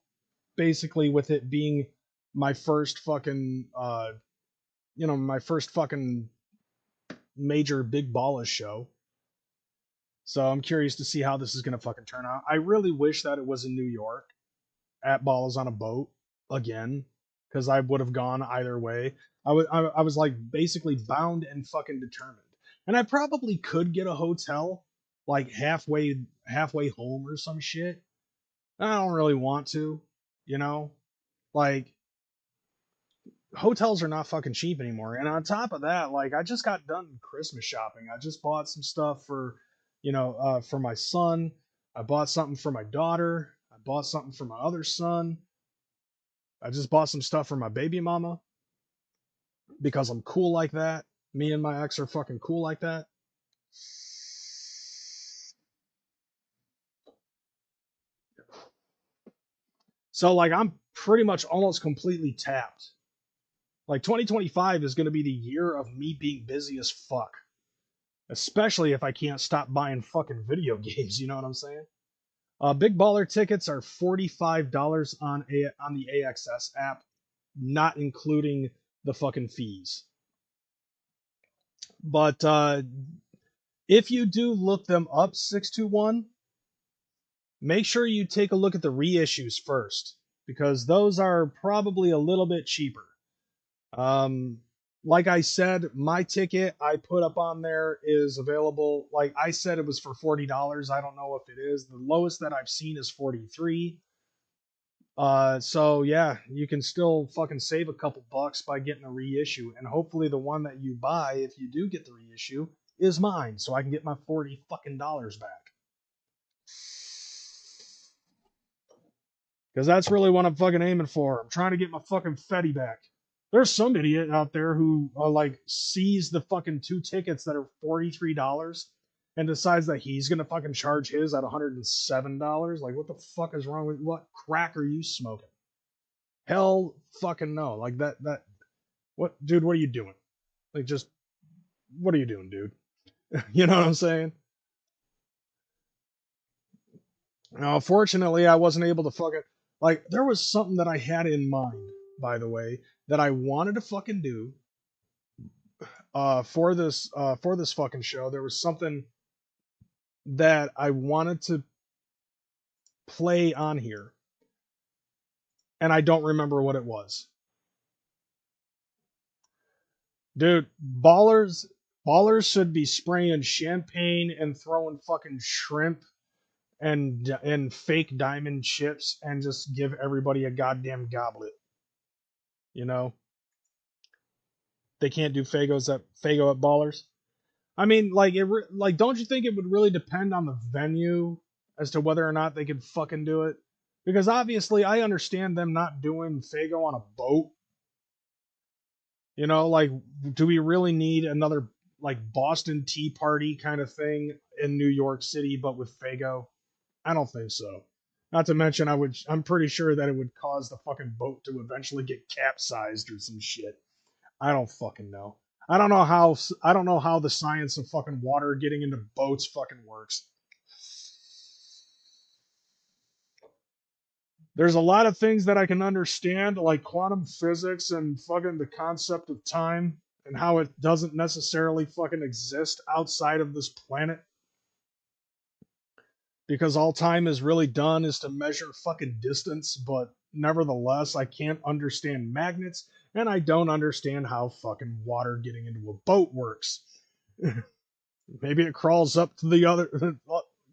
Speaker 2: Basically, with it being my first fucking, my first fucking major Big Ballas show. So I'm curious to see how this is gonna fucking turn out. I really wish that it was in New York at Ballas on a Boat again, because I would have gone either way. I was like basically bound and fucking determined. And I probably could get a hotel like halfway home or some shit. I don't really want to, you know? Like, hotels are not fucking cheap anymore. And on top of that, like, I just got done Christmas shopping. I just bought some stuff for my son. I bought something for my daughter. I bought something for my other son. I just bought some stuff for my baby mama because I'm cool like that. Me and my ex are fucking cool like that. So, like, I'm pretty much almost completely tapped. Like, 2025 is going to be the year of me being busy as fuck. Especially if I can't stop buying fucking video games, you know what I'm saying? Big Baller tickets are $45 on the AXS app, not including the fucking fees. But if you do look them up, 621, make sure you take a look at the reissues first, because those are probably a little bit cheaper. Like I said, my ticket I put up on there is available. Like I said, it was for $40. I don't know if it is. The lowest that I've seen is 43. So yeah, you can still fucking save a couple bucks by getting a reissue, and hopefully the one that you buy, if you do get the reissue, is mine, so I can get my $40 fucking dollars back. Because that's really what I'm fucking aiming for. I'm trying to get my fucking Fetty back. There's some idiot out there who like sees the fucking 2 tickets that are $43 and decides that he's gonna fucking charge his at $107. Like, what the fuck is wrong with what crack are you smoking? Hell fucking no. Like that what dude, what are you doing? Like, just what are you doing, dude? You know what I'm saying? Now, fortunately, I wasn't able to fucking like there was something that I had in mind, by the way, that I wanted to fucking do for this fucking show. There was something that I wanted to play on here, and I don't remember what it was. Dude, ballers should be spraying champagne and throwing fucking shrimp and fake diamond chips and just give everybody a goddamn goblet. You know? They can't do Fago at ballers. I mean, like like don't you think it would really depend on the venue as to whether or not they could fucking do it? Because obviously I understand them not doing Fago on a boat. You know, like, do we really need another like Boston Tea Party kind of thing in New York City, but with Fago? I don't think so. Not to mention, I'm pretty sure that it would cause the fucking boat to eventually get capsized or some shit. I don't fucking know. I don't know how the science of fucking water getting into boats fucking works. There's a lot of things that I can understand, like quantum physics and fucking the concept of time and how it doesn't necessarily fucking exist outside of this planet. Because all time is really done is to measure fucking distance, but nevertheless, I can't understand magnets, and I don't understand how fucking water getting into a boat works. Maybe it crawls up to the other,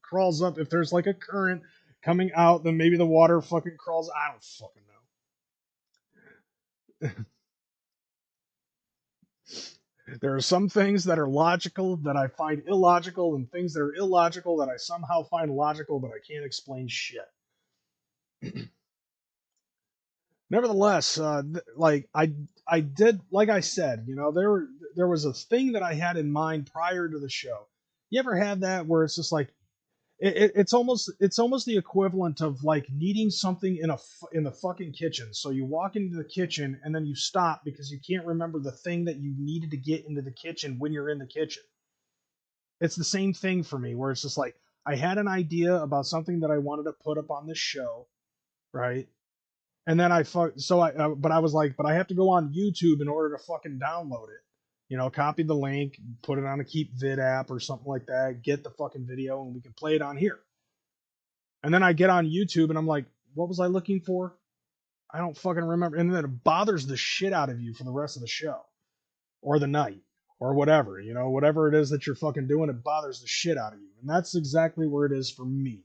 Speaker 2: crawls up if there's like a current coming out, then maybe the water fucking crawls. I don't fucking know. There are some things that are logical that I find illogical, and things that are illogical that I somehow find logical, but I can't explain shit. Nevertheless, like I did, like I said, you know, there was a thing that I had in mind prior to the show. You ever had that where it's just like it's almost the equivalent of like needing something in the fucking kitchen. So you walk into the kitchen and then you stop because you can't remember the thing that you needed to get into the kitchen when you're in the kitchen. It's the same thing for me, where it's just like I had an idea about something that I wanted to put up on this show, right? And then but I was like, but I have to go on YouTube in order to fucking download it. You know, copy the link, put it on a Keep Vid app or something like that, get the fucking video, and we can play it on here. And then I get on YouTube and I'm like, what was I looking for? I don't fucking remember. And then it bothers the shit out of you for the rest of the show or the night or whatever. You know, whatever it is that you're fucking doing, it bothers the shit out of you. And that's exactly where it is for me.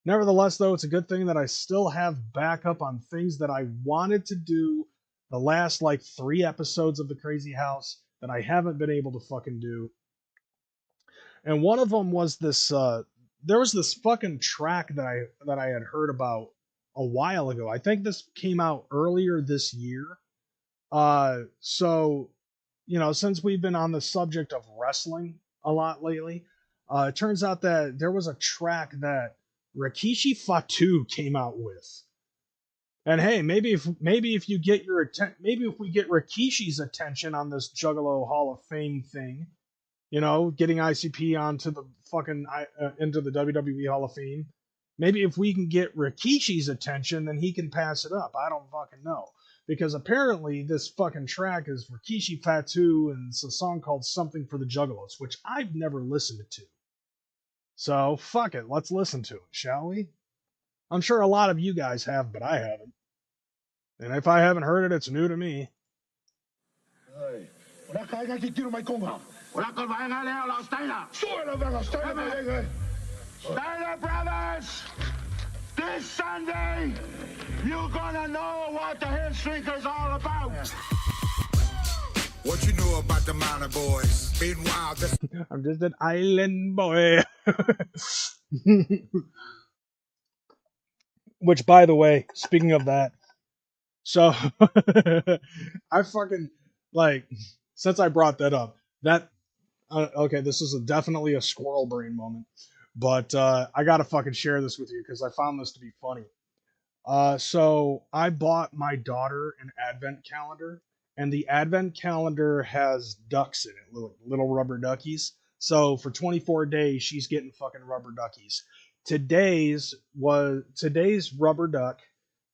Speaker 2: Nevertheless, though, it's a good thing that I still have backup on things that I wanted to do the last like 3 episodes of the Crazy House that I haven't been able to fucking do. And one of them was this there was this fucking track that I had heard about a while ago. I think this came out earlier this year. So, you know, since we've been on the subject of wrestling a lot lately, it turns out that there was a track that Rikishi Fatu came out with. And hey, maybe if you get maybe if we get Rikishi's attention on this Juggalo Hall of Fame thing, you know, getting ICP onto the fucking into the WWE Hall of Fame, Maybe if we can get Rikishi's attention, then he can pass it up. I don't fucking know. Because apparently this fucking track is Rikishi Fatu, and it's a song called Something for the Juggalos, which I've never listened to. So, fuck it. Let's listen to it, shall we? I'm sure a lot of you guys have, but I haven't. And if I haven't heard it, it's new to me.
Speaker 3: Steiner Brothers, this Sunday, you're gonna know what the hip streaker's all about. What you know about the Mountain Boys? Being wild.
Speaker 2: I'm just an island boy. Which, by the way, speaking of that, so I fucking, like, since I brought that up, that, okay, this is definitely a squirrel brain moment. But I gotta fucking share this with you because I found this to be funny. So I bought my daughter an advent calendar, and the advent calendar has ducks in it, little rubber duckies. So for 24 days, she's getting fucking rubber duckies. Today's rubber duck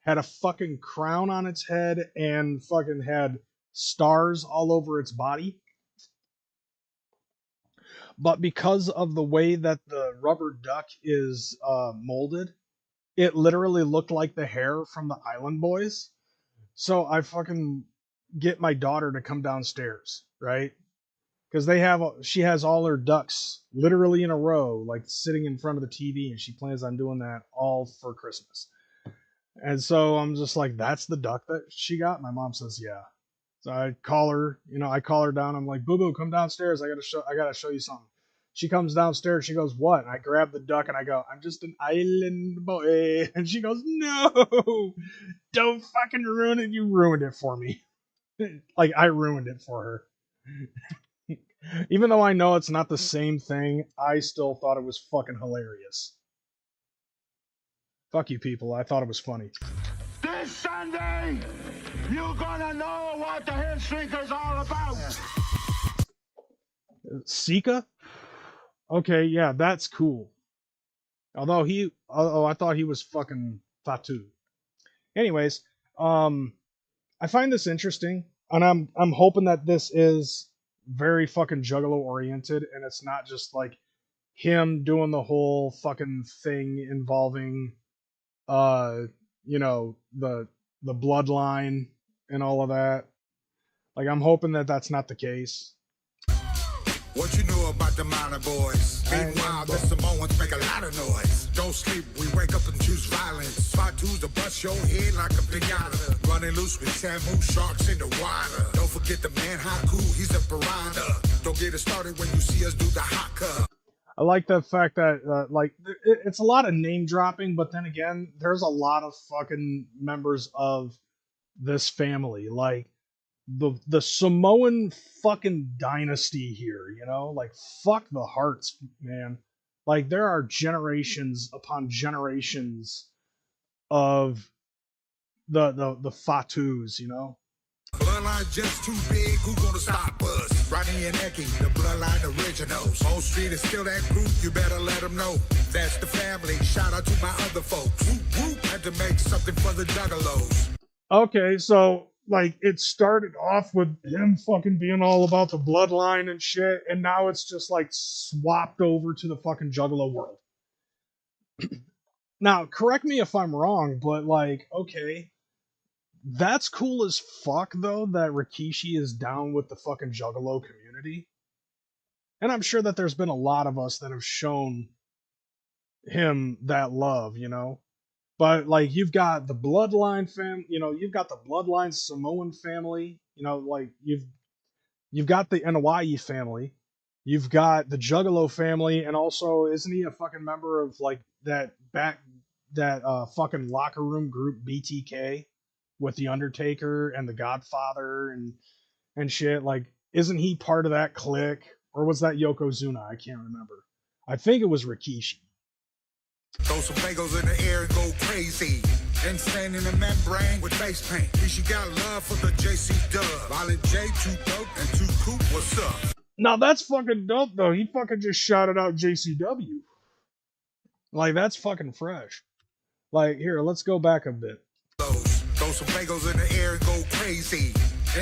Speaker 2: had a fucking crown on its head and fucking had stars all over its body. But because of the way that the rubber duck is molded, it literally looked like the hair from the Island Boys. So I fucking get my daughter to come downstairs, right? Because she has all her ducks literally in a row, like sitting in front of the TV, and she plans on doing that all for Christmas. And so I'm just like, that's the duck that she got? My mom says, yeah. So I call her down. I'm like, Boo Boo, come downstairs. I gotta show you something. She comes downstairs. She goes, what? And I grab the duck and I go, I'm just an island boy. And she goes, no, don't fucking ruin it. You ruined it for me. Like, I ruined it for her. Even though I know it's not the same thing, I still thought it was fucking hilarious. Fuck you people. I thought it was funny.
Speaker 3: This Sunday, you're gonna know what the hip streaker's all about.
Speaker 2: Sika? Okay, yeah, that's cool. Although I thought he was fucking Fatu. Anyways, I find this interesting, and I'm hoping that this is very fucking Juggalo oriented, and it's not just like him doing the whole fucking thing involving, you know, the bloodline and all of that. Like, I'm hoping that that's not the case.
Speaker 3: What you know about the Mountain Boys? Being wild, the Samoans make a lot of noise. Don't sleep, we wake up and choose violence. Fatu's to bust your head like a pinata. Running loose with Samu sharks in the water. Don't forget the man Haku, he's a piranha. Don't get it started when you see us do the haka.
Speaker 2: I like the fact that, like, it's a lot of name dropping, but then again, there's a lot of fucking members of this family. Like, the Samoan fucking dynasty here, you know? Like, fuck the Hearts, man. Like, there are generations upon generations of the Fatus, you know?
Speaker 3: Bloodline just too big, who gonna stop us? Rodney and Eki, the Bloodline originals. Whole street is still that group, you better let them know. That's the family, shout out to my other folks. Whoop, whoop, had to make something for the Juggalos.
Speaker 2: Okay, so, like, it started off with him fucking being all about the bloodline and shit, and now it's just, like, swapped over to the fucking Juggalo world. Now, correct me if I'm wrong, but, like, okay, that's cool as fuck, though, that Rikishi is down with the fucking Juggalo community. And I'm sure that there's been a lot of us that have shown him that love, you know? But, like, you've got the Bloodline you've got the Bloodline Samoan family, you know, like, you've got the Inouye family, you've got the Juggalo family, and also, isn't he a fucking member of, like, that fucking locker room group BTK with the Undertaker and the Godfather and shit? Like, isn't he part of that clique? Or was that Yokozuna? I can't remember. I think it was Rikishi.
Speaker 3: Throw some bagels in the air and go crazy. Insane in the membrane with face paint. She got love for the JC Dub. Violent J, too dope and too cool. What's up?
Speaker 2: Now that's fucking dope though. He fucking just shouted out JCW. Like, that's fucking fresh. Like, here, let's go back a bit.
Speaker 3: Throw some bagels in the air and go crazy.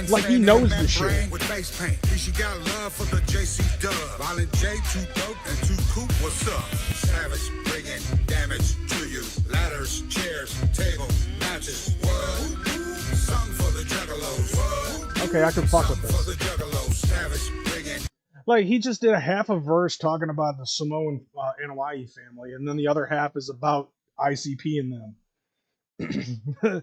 Speaker 2: Like, he knows the shit.
Speaker 3: With face paint. She got love for the JC Dub. Violent J, too dope and too cool. What's up? Savage, bringing damage to you. Ladders, chairs, table, matches. What? Something for the juggalos. What?
Speaker 2: Okay, I can fuck with
Speaker 3: For
Speaker 2: this.
Speaker 3: the juggalos. Savage, bringing.
Speaker 2: Like, he just did a half a verse talking about the Samoan Anawai family, and then the other half is about ICP and them.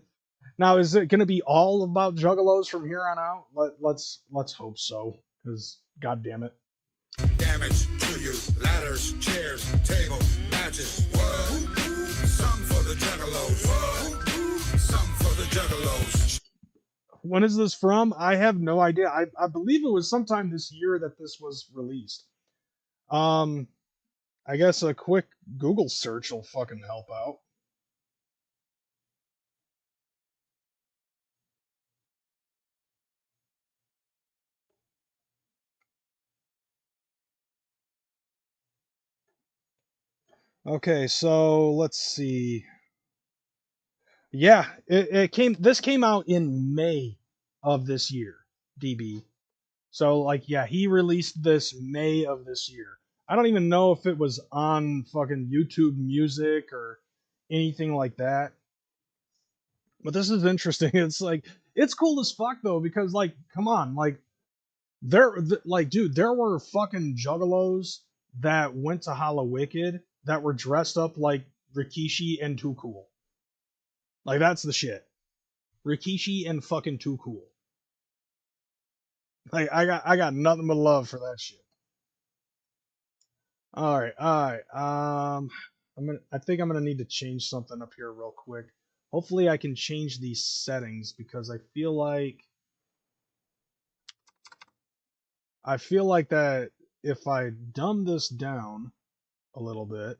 Speaker 2: Now, is it going to be all about juggalos from here on out? Let's hope so, because god damn it.
Speaker 3: Damage to you. Ladders, chairs, table, matches. What? Something for the juggalos. What? Something for the juggalos.
Speaker 2: When is this from? I have no idea. I believe it was sometime this year that this was released. I guess a quick Google search will fucking help out. Okay, so let's see. Yeah, this came out in May of this year, DB. So like, yeah, he released this May of this year. I don't even know if it was on fucking YouTube Music or anything like that. But this is interesting. It's like, it's cool as fuck though, because like, come on, like dude, there were fucking juggalos that went to Hollow Wicked that were dressed up like Rikishi and Too Cool. Like, that's the shit. Rikishi and fucking Too Cool. Like, I got nothing but love for that shit. All right. I think I'm gonna need to change something up here real quick. Hopefully, I can change these settings because I feel like that if I dumb this down a little bit,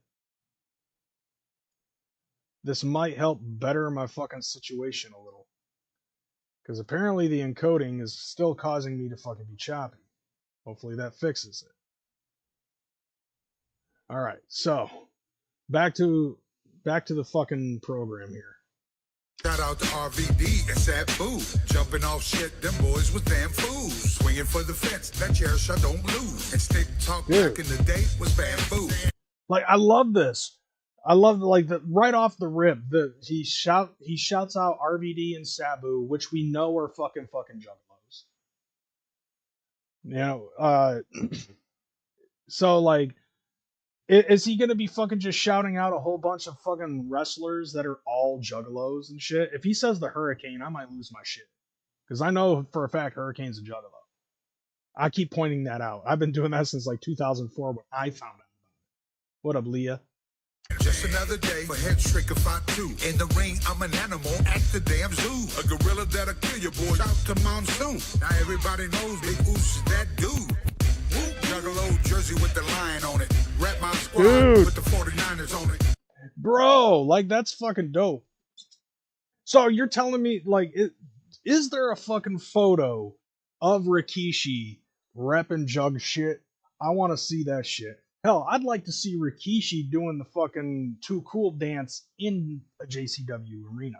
Speaker 2: this might help better my fucking situation a little. Because apparently the encoding is still causing me to fucking be choppy. Hopefully that fixes it. Alright, so back to the fucking program here.
Speaker 3: Shout out to RVD and Sabu. Jumping off shit, them boys was damn fools. Swinging for the fence, that chair shot don't lose. And stick talk back in the day was bamboo.
Speaker 2: Like, I love this. I love like the right off the rip. He shouts out RVD and Sabu, which we know are fucking juggalos. You know, so like, is he gonna be fucking just shouting out a whole bunch of fucking wrestlers that are all juggalos and shit? If he says the Hurricane, I might lose my shit. Because I know for a fact Hurricane's a juggalo. I keep pointing that out. I've been doing that since like 2004 when I found out about it. What up, Leah?
Speaker 3: Just another day for head trick if I do. In the ring, I'm an animal at the damn zoo. A gorilla that'll kill your boy. Shout to Monsoon. Now everybody knows Big Oos is that dude. Juggalo jersey with the lion on it. Rap my squad with the 49ers on it.
Speaker 2: Bro, like, that's fucking dope. So you're telling me, like, is there a fucking photo of Rikishi repping jug shit? I want to see that shit. Hell, I'd like to see Rikishi doing the fucking Too Cool dance in a JCW arena.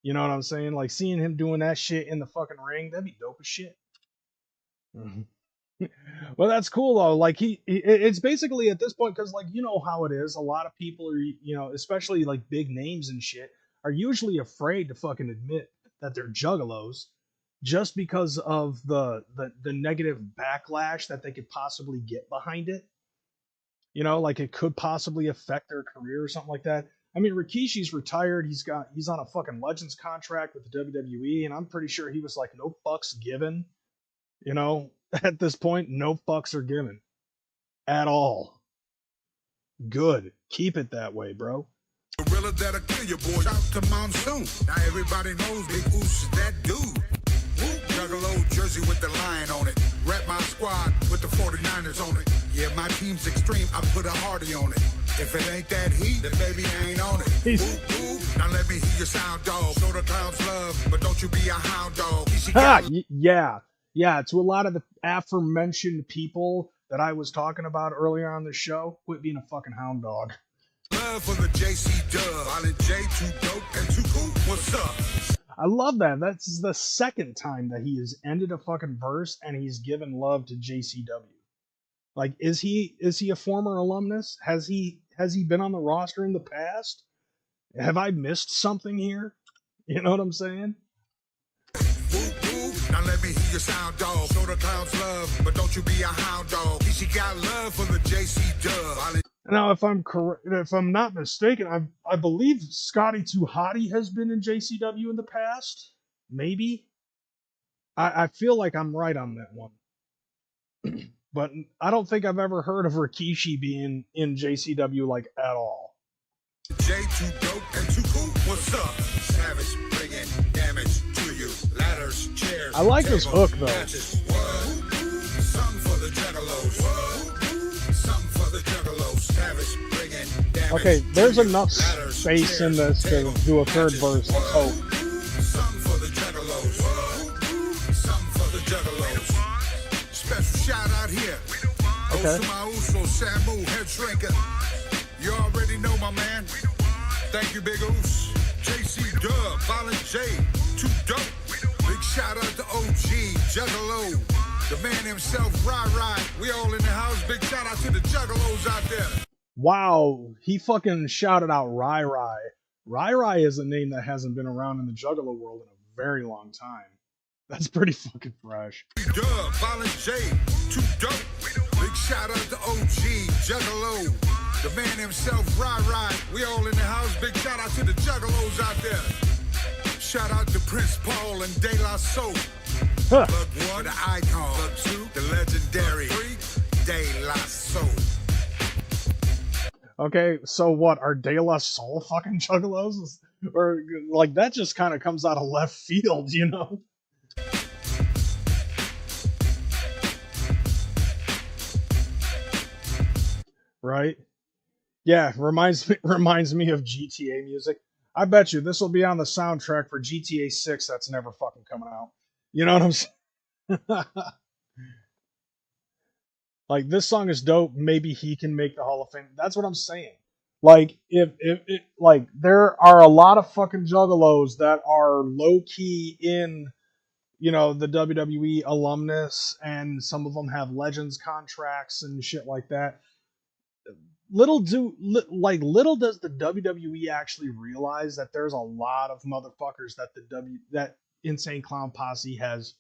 Speaker 2: You know what I'm saying? Like, seeing him doing that shit in the fucking ring, that'd be dope as shit. Mm-hmm. Well, that's cool though. Like, it's basically at this point, because like, you know how it is. A lot of people are, you know, especially like big names and shit, are usually afraid to fucking admit that they're juggalos, just because of the negative backlash that they could possibly get behind it. You know, like it could possibly affect their career or something like that. I mean, Rikishi's retired. He's on a fucking Legends contract with the WWE, and I'm pretty sure he was like, no fucks given. You know, at this point, no fucks are given. At all. Good. Keep it that way, bro.
Speaker 3: Gorilla that'll kill your boy. Shout to Monsoon. Now everybody knows Big Oos is that dude. Juggalo jersey with the lion on it. Rap my squad with the 49ers on it. Yeah, my team's extreme. I put a hardy on it. If it ain't that heat, then baby I ain't on it. Now let me hear your sound, dog. Show the clowns love, but don't you be a hound dog.
Speaker 2: Yeah. Yeah, to a lot of the aforementioned people that I was talking about earlier on the show, quit being a fucking hound dog.
Speaker 3: Love for the JC Dub. Violent J, too dope and too cool. What's up?
Speaker 2: I love that. That's the second time that he has ended a fucking verse and he's given love to JCW. Like, is he a former alumnus? Has he been on the roster in the past? Have I missed something here? You know what I'm saying?
Speaker 3: Woo, woo. Now let me hear your sound, dog. Show the clowns love, but don't you be a hound dog. She got love for the JC Dub.
Speaker 2: Now, if I'm not mistaken, I believe Scotty Too Hottie has been in JCW in the past. Maybe. I feel like I'm right on that one. But I don't think I've ever heard of Rikishi being in JCW like at all.
Speaker 3: J, too dope and too cool. What's up? Savage, bringing damage to you. Ladders, chairs.
Speaker 2: I like this hook though.
Speaker 3: Matches. Something for the juggalos. Something for the juggalos. Savage, bringing damage.
Speaker 2: Okay, there's
Speaker 3: to you.
Speaker 2: enough
Speaker 3: Ladders,
Speaker 2: space in
Speaker 3: chairs,
Speaker 2: this to do a third verse. Let's hope.
Speaker 3: Something for the juggalos. Something for the juggalos. Special shout out here.
Speaker 2: Okay.
Speaker 3: Osama Uso, Samu, head shrinker. You already know my man. Thank you, Big Oos. JC Dub, Violent J, too dope. Big shout out to OG, Juggalo. The man himself, Rai. We all in the house. Big shout out to the Juggalos out there.
Speaker 2: Wow, he fucking shouted out Rai Rai. Rai Rai is a name that hasn't been around in the Juggalo world in a very long time. That's pretty fucking fresh.
Speaker 3: Dub, Violent J, too dope. Big shout out to OG, Juggalo. The man himself, Rai. We all in the house. Big shout out to the Juggalos out there. Shout out to Prince Paul and De La Soul.
Speaker 2: Huh.
Speaker 3: Plug 1, the icon. Plug 2, the legendary. Plug 3, De La Soul.
Speaker 2: Okay, so what, are De La Soul fucking Juggalos? Or, like, that just kind of comes out of left field, you know? Right? Yeah, reminds me of GTA music. I bet you this will be on the soundtrack for GTA 6 that's never fucking coming out. You know what I'm saying? Like, this song is dope. Maybe he can make the Hall of Fame. That's what I'm saying. Like, if like, there are a lot of fucking juggalos that are low key in, you know, the WWE alumnus, and some of them have Legends contracts and shit like that. Little does the WWE actually realize that there's a lot of motherfuckers that that Insane Clown Posse has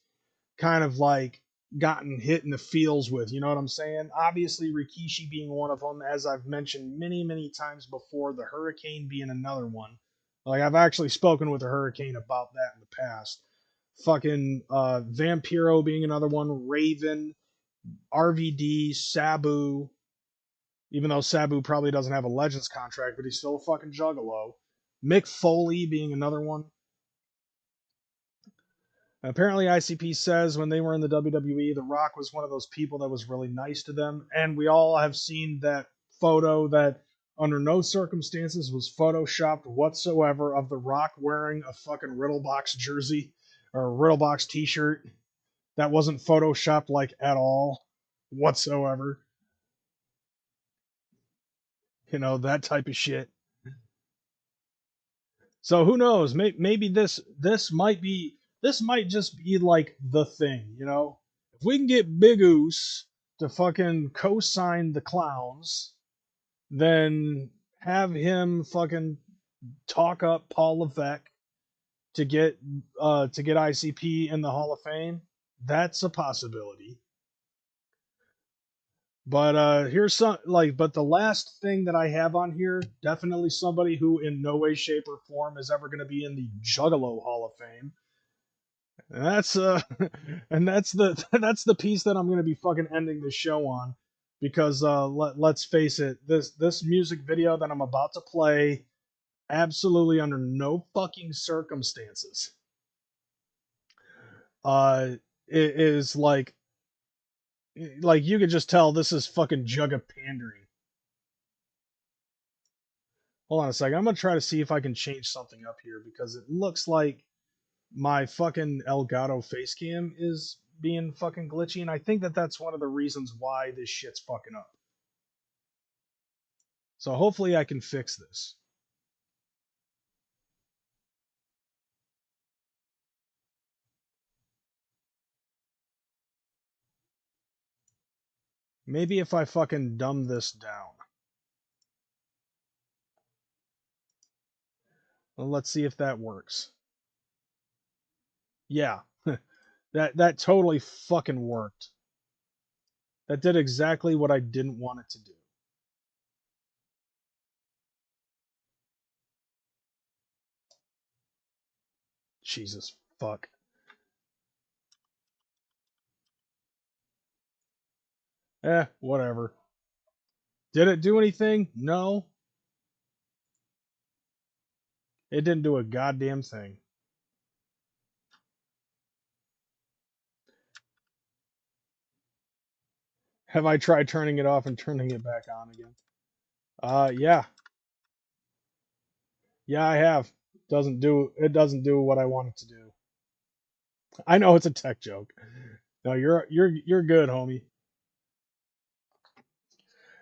Speaker 2: kind of like gotten hit in the feels with, you know what I'm saying? Obviously, Rikishi being one of them, as I've mentioned many times before, the Hurricane being another one. Like, I've actually spoken with the Hurricane about that in the past. Fucking Vampiro being another one, Raven, RVD, Sabu. Even though Sabu probably doesn't have a Legends contract, but he's still a fucking juggalo. Mick Foley being another one. Apparently, ICP says when they were in the WWE, The Rock was one of those people that was really nice to them. And we all have seen that photo that under no circumstances was photoshopped whatsoever of The Rock wearing a fucking Riddlebox jersey or a Riddlebox t-shirt. That wasn't photoshopped like at all whatsoever. You know, that type of shit. So who knows? Maybe this might just be like the thing, you know? If we can get Big Oos to fucking co-sign the clowns, then have him fucking talk up Paul Levesque to get ICP in the Hall of Fame. That's a possibility. But here's but the last thing that I have on here, definitely somebody who in no way, shape, or form is ever going to be in the Juggalo Hall of Fame. And that's that's the piece that I'm going to be fucking ending the show on, because let's face it, this music video that I'm about to play, absolutely under no fucking circumstances, it is like you could just tell this is fucking Jugga pandering. Hold on a second. I'm going to try to see if I can change something up here, because it looks like my fucking Elgato face cam is being fucking glitchy, and I think that that's one of the reasons why this shit's fucking up. So hopefully I can fix this. Maybe if I fucking dumb this down. Well, let's see if that works. Yeah. That totally fucking worked. That did exactly what I didn't want it to do. Jesus fuck. Whatever. Did it do anything? No. It didn't do a goddamn thing. Have I tried turning it off and turning it back on again? Yeah. Yeah, I have. It doesn't do what I want it to do. I know it's a tech joke. No, you're good, homie.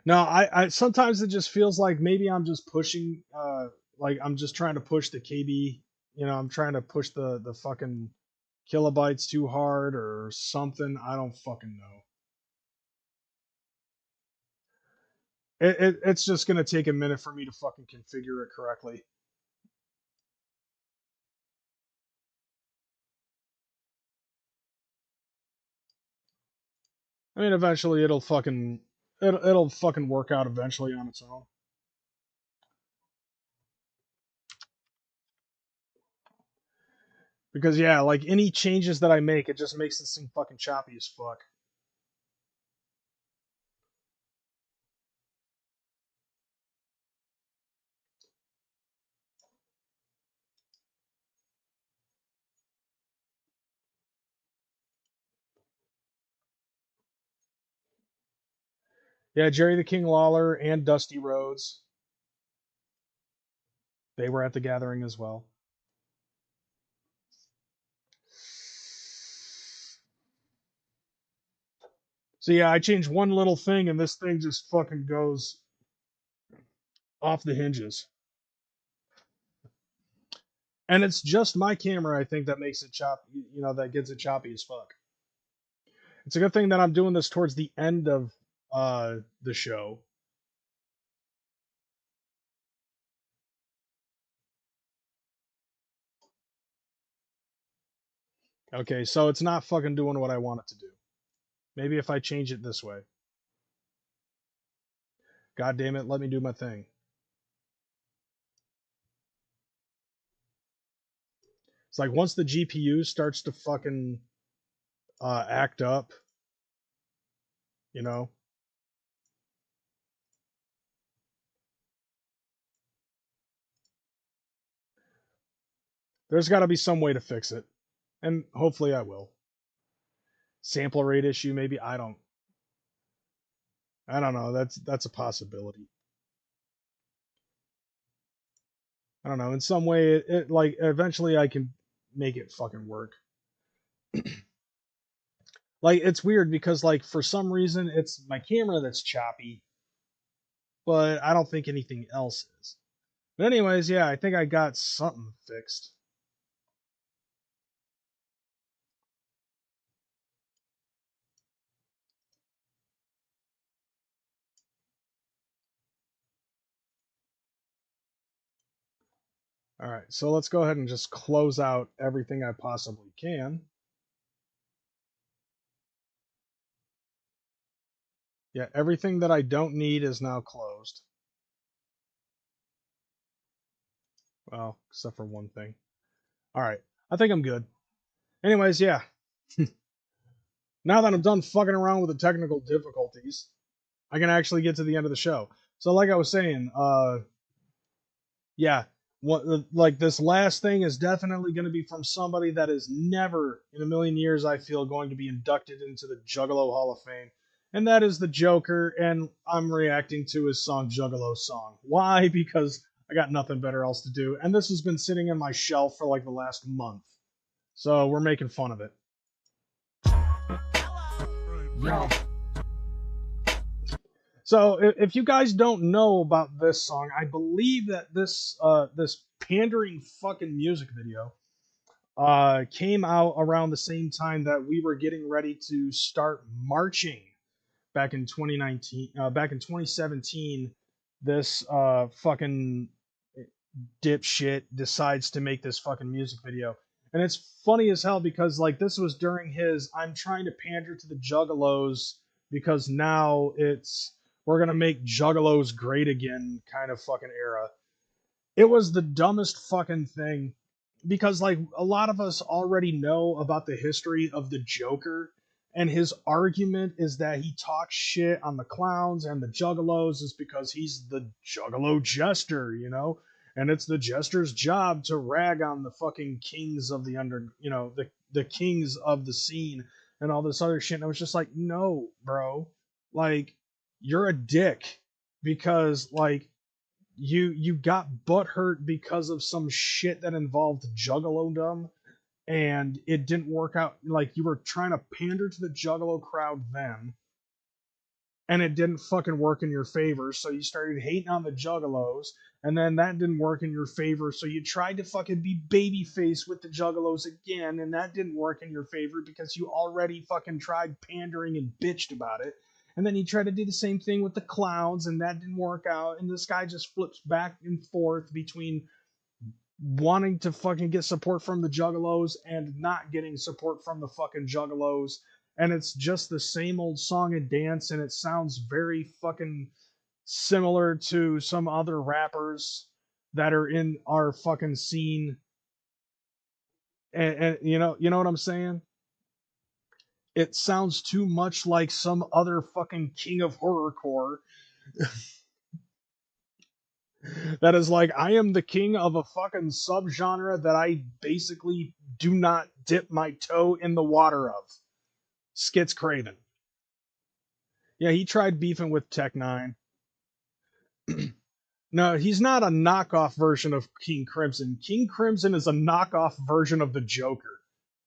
Speaker 2: No, I sometimes it just feels like maybe I'm just pushing like I'm just trying to push the KB, I'm trying to push the fucking kilobytes too hard or something. I don't fucking know. It's just gonna take a minute for me to fucking configure it correctly. I mean, eventually it'll fucking work out eventually on its own. Because yeah, like any changes that I make, it just makes this thing fucking choppy as fuck. Yeah, Jerry the King Lawler and Dusty Rhodes. They were at the gathering as well. So yeah, I changed one little thing and this thing just fucking goes off the hinges. And it's just my camera, I think, that makes it choppy, that gets it choppy as fuck. It's a good thing that I'm doing this towards the end of the show. Okay, so it's not fucking doing what I want it to do. Maybe if I change it this way. God damn it, let me do my thing. It's like once the GPU starts to fucking act up, there's got to be some way to fix it. And hopefully I will. Sample rate issue, maybe. I don't know. That's a possibility. I don't know. In some way, it like eventually I can make it fucking work. Like it's weird because like for some reason it's my camera that's choppy, but I don't think anything else is. But anyways, yeah, I think I got something fixed. All right, so let's go ahead and just close out everything I possibly can. Yeah, everything that I don't need is now closed. Well, except for one thing. All right, I think I'm good. Anyways, yeah. Now that I'm done fucking around with the technical difficulties, I can actually get to the end of the show. So, like I was saying, yeah, like this last thing is definitely going to be from somebody that is never in a million years, I feel, going to be inducted into the Juggalo Hall of Fame, and that is the Joker. And I'm reacting to his song Juggalo Song. Why? Because I got nothing better else to do, and this has been sitting in my shelf for like the last month, so we're making fun of it. So if you guys don't know about this song, I believe that this pandering fucking music video came out around the same time that we were getting ready to start marching back in 2019. Back in 2017, this fucking dipshit decides to make this fucking music video. And it's funny as hell because like this was during his I'm trying to pander to the juggalos because now we're gonna make juggalos great again kind of fucking era. It was the dumbest fucking thing because like a lot of us already know about the history of the Joker, and his argument is that he talks shit on the clowns and the juggalos is because he's the juggalo jester, you know? And it's the jester's job to rag on the fucking kings of the the kings of the scene and all this other shit. And I was just like, no, bro. Like, you're a dick because like you got butthurt because of some shit that involved juggalodom and it didn't work out. Like, you were trying to pander to the juggalo crowd then and it didn't fucking work in your favor, so you started hating on the juggalos, and then that didn't work in your favor, so you tried to fucking be babyface with the juggalos again, and that didn't work in your favor because you already fucking tried pandering and bitched about it. And then you try to do the same thing with the clowns, and that didn't work out. And this guy just flips back and forth between wanting to fucking get support from the juggalos and not getting support from the fucking juggalos. And it's just the same old song and dance, and it sounds very fucking similar to some other rappers that are in our fucking scene. And you know what I'm saying? It sounds too much like some other fucking king of horrorcore that is like, I am the king of a fucking subgenre that I basically do not dip my toe in the water of. Skits Craven. Yeah, he tried beefing with Tech 9. No, he's not a knockoff version of King Crimson. King Crimson is a knockoff version of the Joker.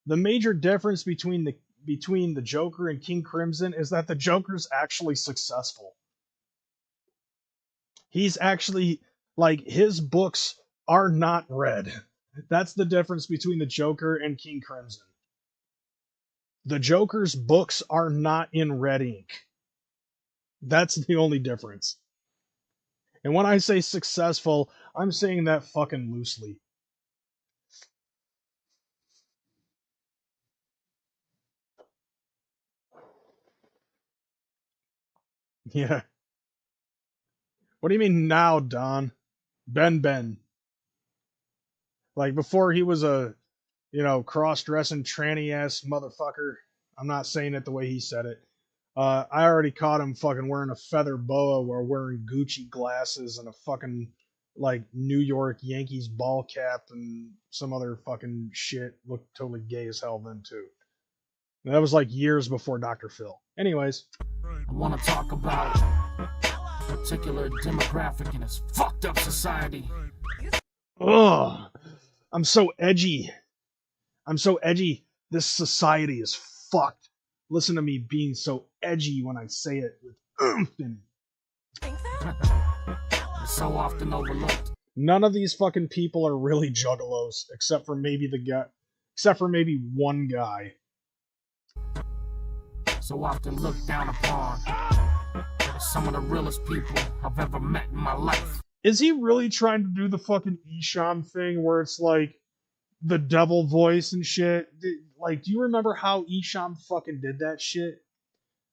Speaker 2: The major difference between the Joker and King Crimson is that the Joker's actually successful. He's actually, like, his books are not read. That's the difference between the Joker and King Crimson. The Joker's books are not in red ink. That's the only difference. And when I say successful, I'm saying that fucking loosely. Yeah. What do you mean now, Don? Ben. Like, before he was a, cross-dressing tranny-ass motherfucker. I'm not saying it the way he said it. I already caught him fucking wearing a feather boa or wearing Gucci glasses and a fucking, like, New York Yankees ball cap and some other fucking shit. Looked totally gay as hell then, too. And that was, like, years before Dr. Phil. Anyways.
Speaker 4: I want to talk about a particular demographic in this fucked up society.
Speaker 2: Ugh. I'm so edgy. This society is fucked. Listen to me being so edgy when I say it with oomph in it.
Speaker 4: It's so often overlooked.
Speaker 2: None of these fucking people are really juggalos, except for maybe one guy.
Speaker 4: So often looked down upon. Some of the realest people I've ever met in my life.
Speaker 2: Is he really trying to do the fucking Isham thing where it's like the devil voice and shit? Like, do you remember how Isham fucking did that shit?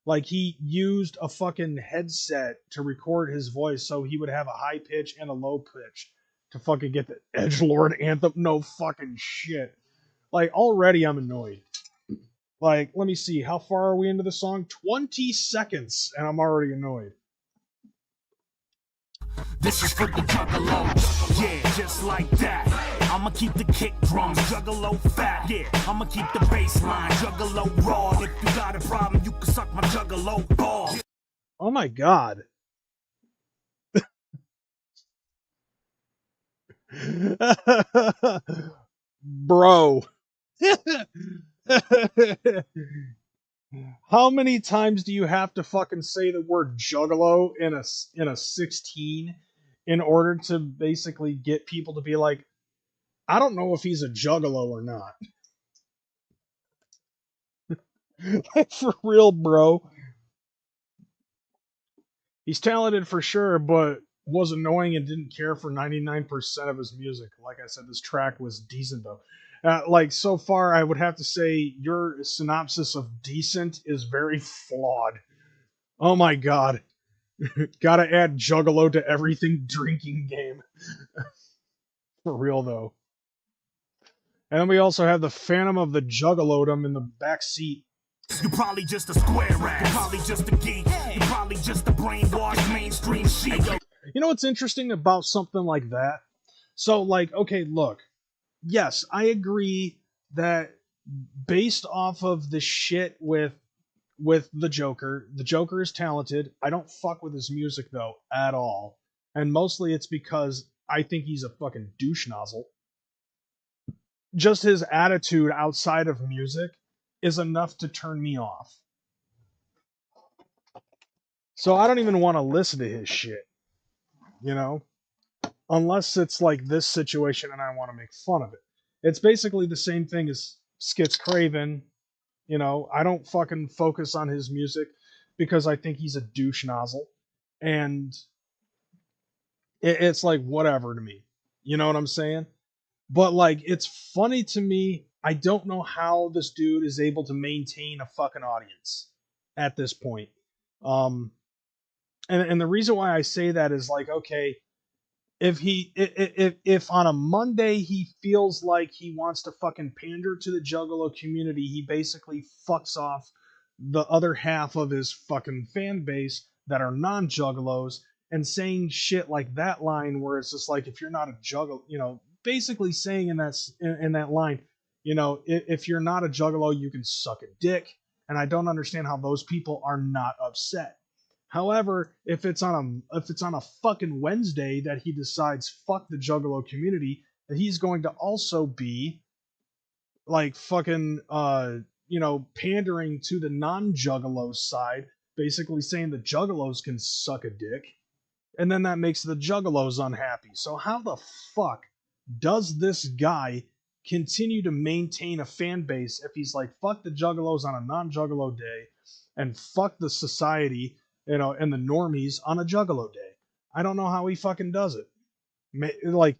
Speaker 2: Like, he used a fucking headset to record his voice so he would have a high pitch and a low pitch to fucking get the Edgelord anthem. No fucking shit. Like, already I'm annoyed. Like, let me see. How far are we into the song? 20 seconds, and I'm already annoyed.
Speaker 4: This is for the juggalo. Yeah, just like that. I'ma keep the kick drums juggalo fat. Yeah, I'ma keep the bass line juggalo raw. If you got a problem, you can suck my juggalo ball.
Speaker 2: Oh my god. Bro. How many times do you have to fucking say the word juggalo in a 16 in order to basically get people to be like, I don't know if he's a juggalo or not. Like, for real, bro. He's talented for sure, but was annoying and didn't care for 99% of his music. Like I said, this track was decent though. Like so far, I would have to say your synopsis of decent is very flawed. Oh my god. Gotta add Juggalo to everything drinking game. For real though. And then we also have the Phantom of the Juggalodom in the back seat.
Speaker 4: You probably just a square ass. You probably just a geek. You probably just a brainwashed mainstream sheep.
Speaker 2: You know what's interesting about something like that? So, like, okay, look. Yes, I agree that based off of the shit with the Joker is talented. I don't fuck with his music though at all. And mostly it's because I think he's a fucking douche nozzle. Just his attitude outside of music is enough to turn me off. So I don't even want to listen to his shit, you know? Unless it's like this situation and I want to make fun of it. It's basically the same thing as Skits Craven. You know, I don't fucking focus on his music because I think he's a douche nozzle. And it's like whatever to me. You know what I'm saying? But like, it's funny to me. I don't know how this dude is able to maintain a fucking audience at this point. And the reason why I say that is like, okay, if on a Monday he feels like he wants to fucking pander to the Juggalo community, he basically fucks off the other half of his fucking fan base that are non-Juggalos and saying shit like that line where it's just like, if you're not a Juggalo, you know, basically saying in that line, you know, if you're not a Juggalo, you can suck a dick. And I don't understand how those people are not upset. However, if it's on a fucking Wednesday that he decides fuck the Juggalo community, that he's going to also be like fucking you know, pandering to the non-Juggalo side, basically saying the Juggalos can suck a dick, and then that makes the Juggalos unhappy. So how the fuck does this guy continue to maintain a fan base if he's like fuck the Juggalos on a non-Juggalo day and fuck the society, you know, and the normies on a Juggalo day? I don't know how he fucking does it. Like,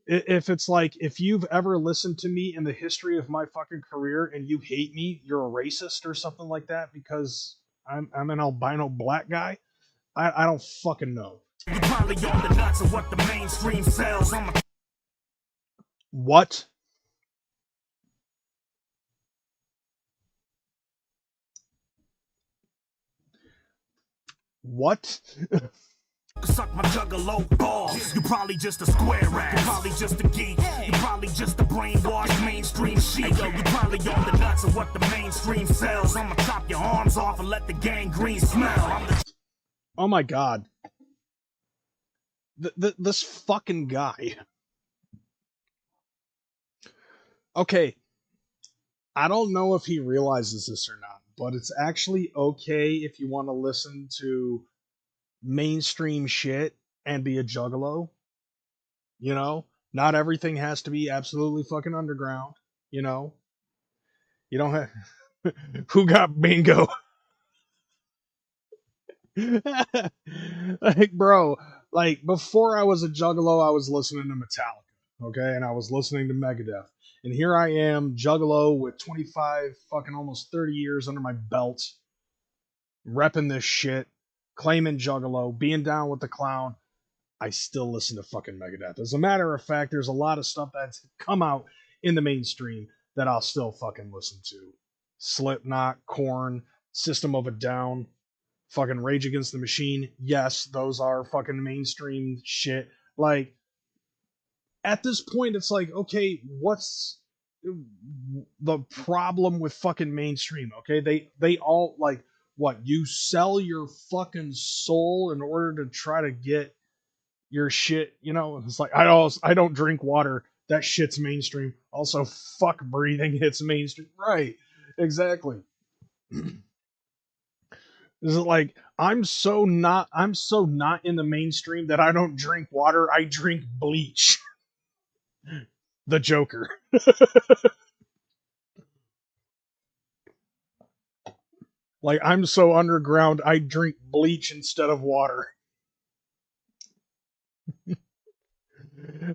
Speaker 2: if it's like, if you've ever listened to me in the history of my fucking career and you hate me, you're a racist or something like that because I'm an albino black guy. I don't fucking know.
Speaker 4: You probably on the nuts of what the mainstream sells.
Speaker 2: What? What?
Speaker 4: Suck my Juggalo balls. You probably just a square ass. You probably just a geek. You probably just a brainwashed mainstream sheep. Yo, you probably on the nuts of what the mainstream sells. I'ma chop your arms off and let the gangrene smell.
Speaker 2: Oh my god. This fucking guy. Okay. I don't know if he realizes this or not, but it's actually okay if you want to listen to mainstream shit and be a Juggalo. You know? Not everything has to be absolutely fucking underground. You know? You don't have... Who got bingo? Like, bro, like, before I was a Juggalo, I was listening to Metallica, okay? And I was listening to Megadeth. And here I am, Juggalo, with 25, fucking almost 30 years under my belt, repping this shit, claiming Juggalo, being down with the clown. I still listen to fucking Megadeth. As a matter of fact, there's a lot of stuff that's come out in the mainstream that I'll still fucking listen to. Slipknot, Korn, System of a Down, fucking Rage Against the Machine. Yes, those are fucking mainstream shit. Like, at this point, it's like, okay, what's the problem with fucking mainstream? Okay, they all, like, what, you sell your fucking soul in order to try to get your shit, you know? It's like, I don't drink water. That shit's mainstream. Also, fuck breathing, it's mainstream. Right, exactly. Is it like I'm so not in the mainstream that I don't drink water, I drink bleach. The Joker. Like I'm so underground I drink bleach instead of water.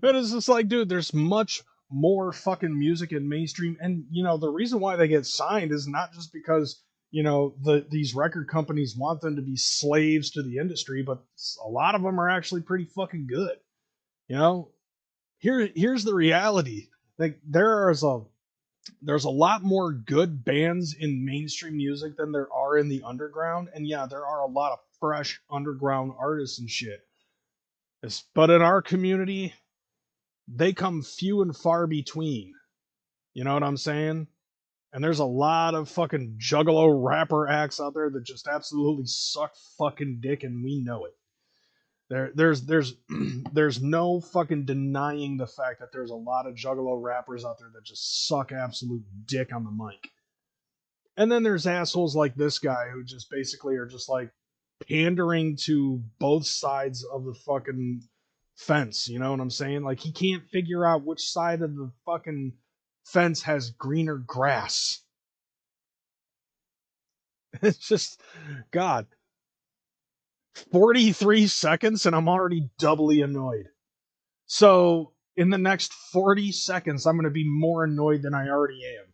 Speaker 2: But it's just like, dude, there's much more fucking music in mainstream, and you know the reason why they get signed is not just because you know these record companies want them to be slaves to the industry, but a lot of them are actually pretty fucking good. You know, here's the reality: like there's a lot more good bands in mainstream music than there are in the underground, and yeah, there are a lot of fresh underground artists and shit. But in our community, they come few and far between. You know what I'm saying? And there's a lot of fucking juggalo rapper acts out there that just absolutely suck fucking dick, and we know it. There's no fucking denying the fact that there's a lot of juggalo rappers out there that just suck absolute dick on the mic. And then there's assholes like this guy who just basically are just like pandering to both sides of the fucking fence. You know what I'm saying? Like he can't figure out which side of the fucking fence has greener grass. It's just, God. 43 seconds and I'm already doubly annoyed. So, in the next 40 seconds, I'm going to be more annoyed than I already am.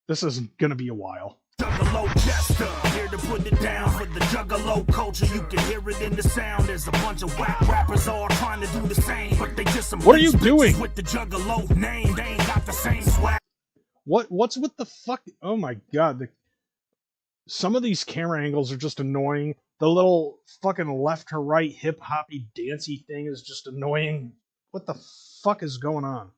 Speaker 2: This is going to be a while.
Speaker 4: Juggalo Jester, here to put it down for the Juggalo culture. You can hear it in the sound. There's a bunch of whack rappers all trying to do the same, but they just some.
Speaker 2: What are you doing
Speaker 4: with the Juggalo name? They ain't got the same swag.
Speaker 2: What's with the fuck? Oh my god! Some of these camera angles are just annoying. The little fucking left to right hip hoppy dancey thing is just annoying. What the fuck is going on?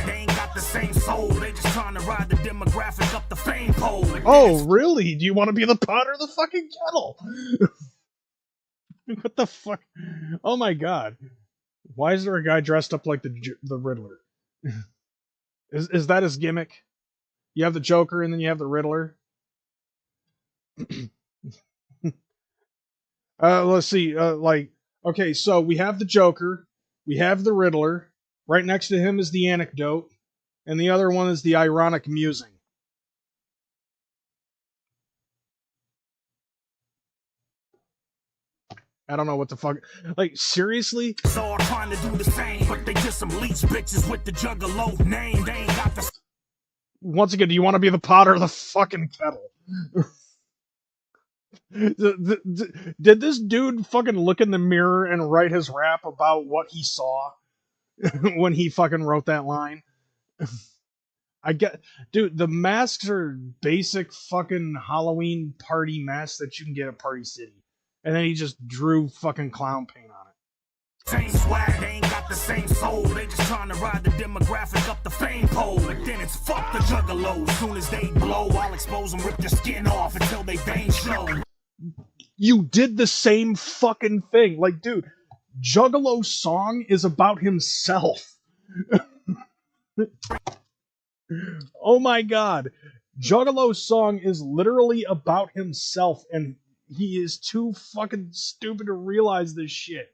Speaker 4: They ain't got the same soul. They just trying to ride the demographic up the fame pole.
Speaker 2: Oh, really? Do you want to be the pot or the fucking kettle? What the fuck? Oh my god. Why is there a guy dressed up like the Riddler? Is that his gimmick? You have the Joker and then you have the Riddler? Let's see. Okay, so we have the Joker, we have the Riddler. Right next to him is the Anecdote, and the other one is the Ironic Musing. I don't know what the fuck. Like, seriously?
Speaker 4: So I'm trying to do the same, but they just some leech bitches with the Juggalo name. They ain't got the.
Speaker 2: Once again, do you want to be the pot or the fucking kettle? Did this dude fucking look in the mirror and write his rap about what he saw when he fucking wrote that line? Dude, the masks are basic fucking Halloween party masks that you can get at Party City. And then he just drew fucking clown paint on it.
Speaker 4: Same swag, they ain't got the same soul. They just trying to ride the demographic up the fame pole. But then it's fuck the Juggalos. Soon as they blow, I'll expose them, rip their skin off until they veins show.
Speaker 2: You did the same fucking thing. Like, dude, Juggalo's song is about himself. Oh my god. Juggalo's song is literally about himself, and he is too fucking stupid to realize this shit.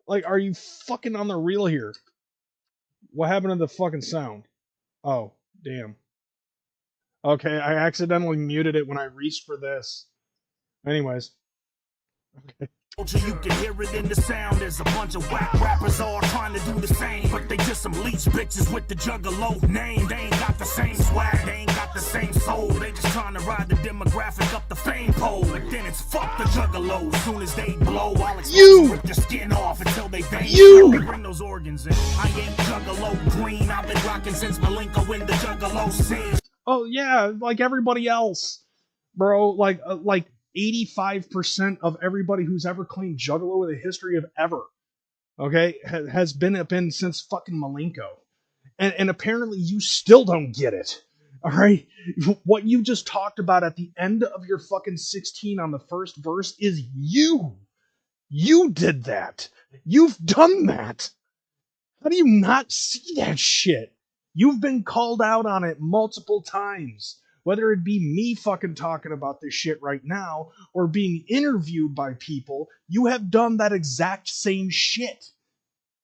Speaker 2: Like, are you fucking on the reel here? What happened to the fucking sound? Oh, damn. Okay, I accidentally muted it when I reached for this. Anyways. Okay.
Speaker 4: You can hear it in the sound. There's a bunch of whack rappers all trying to do the same, but they just some leech bitches with the Juggalo name. They ain't got the same swag, they ain't got the same soul. They just trying to ride the demographic up the fame pole. But then it's fuck the Juggalos. Soon as they blow, I'll expose rip their skin off until they veins. Bring those organs in. I ain't Juggalo green. I've been rocking since Malenko in the Juggalo scene.
Speaker 2: Oh yeah, like everybody else, bro. Like 85% of everybody who's ever claimed Juggalo in the history of ever, okay, has been up in since fucking Malenko. And apparently you still don't get it, all right? What you just talked about at the end of your fucking 16 on the first verse is you. You did that. You've done that. How do you not see that shit? You've been called out on it multiple times. whether it be me fucking talking about this shit right now or being interviewed by people, you have done that exact same shit.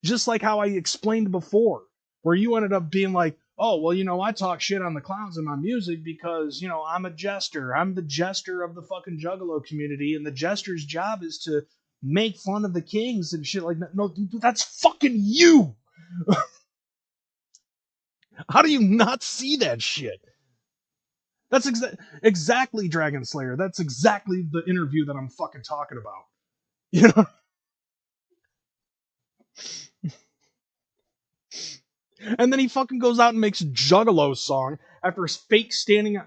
Speaker 2: Just like how I explained before, where you ended up being like, oh, well, I talk shit on the clowns in my music because, I'm a jester. I'm the jester of the fucking Juggalo community, and the jester's job is to make fun of the kings and shit like that. No, dude, that's fucking you! How do you not see that shit? That's exactly Dragon Slayer. That's exactly the interview that I'm fucking talking about. You know? And then he fucking goes out and makes a Juggalo song after faking standing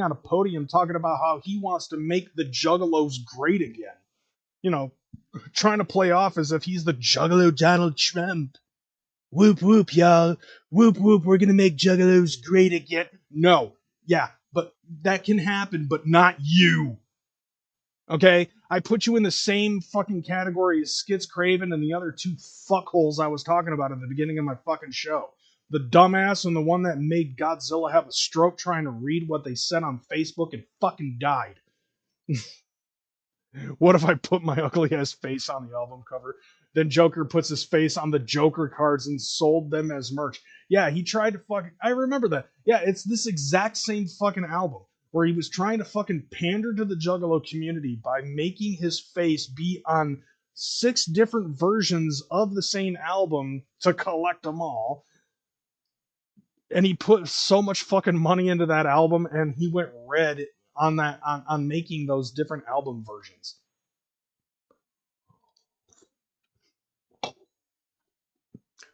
Speaker 2: on a podium talking about how he wants to make the Juggalos great again. Trying to play off as if he's the Juggalo Donald Trump. Whoop whoop, y'all. Whoop whoop, we're gonna make Juggalos great again. No. Yeah, but that can happen, but not you. Okay? I put you in the same fucking category as Skits Craven and the other two fuckholes I was talking about at the beginning of my fucking show. The dumbass and the one that made Godzilla have a stroke trying to read what they said on Facebook and fucking died. What if I put my ugly ass face on the album cover? Then Joker puts his face on the Joker cards and sold them as merch. Yeah, he tried to fucking... I remember that. Yeah, it's this exact same fucking album where he was trying to fucking pander to the Juggalo community by making his face be on 6 different versions of the same album to collect them all. And he put so much fucking money into that album, and he went red on that on making those different album versions.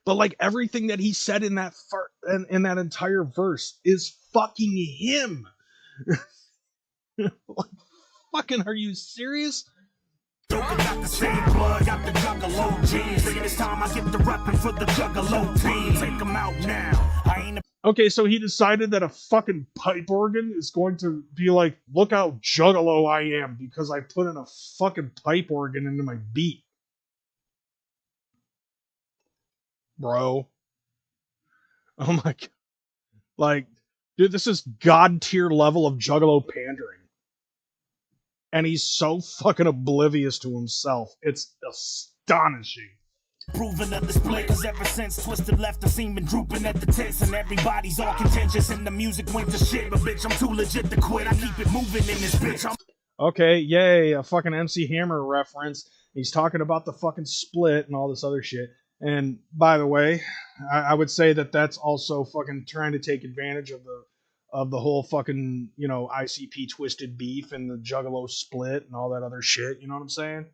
Speaker 2: But like everything that he said in that in that entire verse is fucking him. Like, fucking, are you serious?
Speaker 4: Joker got the same blood, got the Juggalo genes. This time I get the reppin' for the Juggalo team. Take them out now. I ain't
Speaker 2: Okay, so he decided that a fucking pipe organ is going to be like, look how Juggalo I am because I put in a fucking pipe organ into my beat. Bro. Oh my god. Like, dude, this is god tier level of Juggalo pandering. And he's so fucking oblivious to himself. It's astonishing.
Speaker 4: proving the display, cause ever since Twisted left, I seen been drooping at the tits, and everybody's all contentious, and the music went to shit, but bitch, I'm too legit to quit. I keep it moving in this bitch.
Speaker 2: Okay, yay, a fucking MC Hammer reference. He's talking about the fucking split and all this other shit. And by the way, I would say that that's also fucking trying to take advantage of the whole fucking, you know, ICP Twisted beef and the Juggalo split and all that other shit. You know what I'm saying?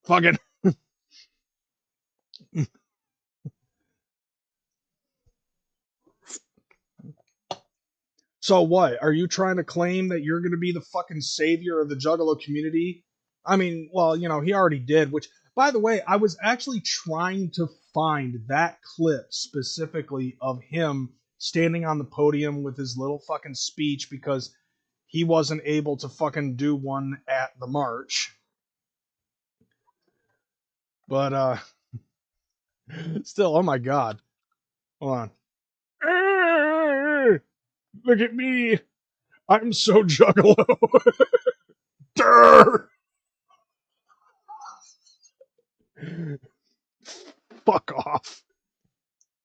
Speaker 2: Fucking. So what? Are you trying to claim that you're going to be the fucking savior of the Juggalo community? I mean, well, you know, he already did, which, by the way, I was actually trying to find that clip specifically of him standing on the podium with his little fucking speech because he wasn't able to fucking do one at the march. But, still, oh my god. Hold on. Look at me. I'm so Juggalo. Durr. Fuck off.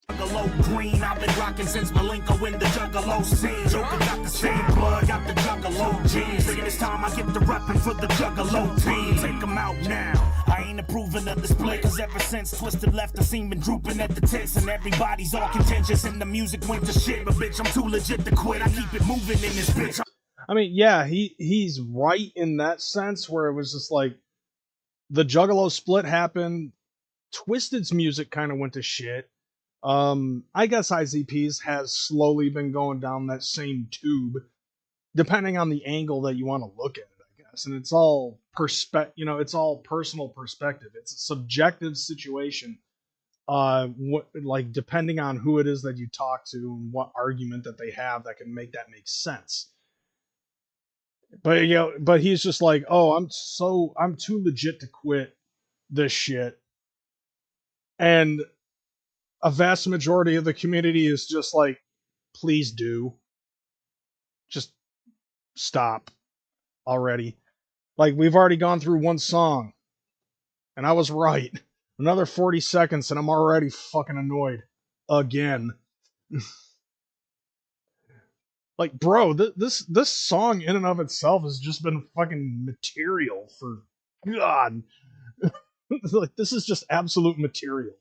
Speaker 4: Juggalo green, I've been rocking since Malenko in the Juggalo scene. Joker got the same blood, got the Juggalo genes. This time I get the reppin' for the Juggalo team. Take them out now. I ain't approving of display, cause ever since Twisted left, the scene been drooping at the tits, and everybody's all contentious, and the music went to shit, but bitch, I'm too legit to quit. I keep it moving in this bitch.
Speaker 2: I mean, yeah, he's right in that sense where it was just like the Juggalo split happened, Twisted's music kind of went to shit. I guess ICP's has slowly been going down that same tube, depending on the angle that you want to look at it, I guess. And it's all it's all personal perspective. It's a subjective situation. Like depending on who it is that you talk to and what argument that they have that can make that make sense. But but he's just like, oh, I'm too legit to quit this shit. And a vast majority of the community is just like, please do. stop already. Like, we've already gone through one song, and I was right. Another 40 seconds, and I'm already fucking annoyed. Again. Like, bro, this song in and of itself has just been fucking material for God. Like, this is just absolute material.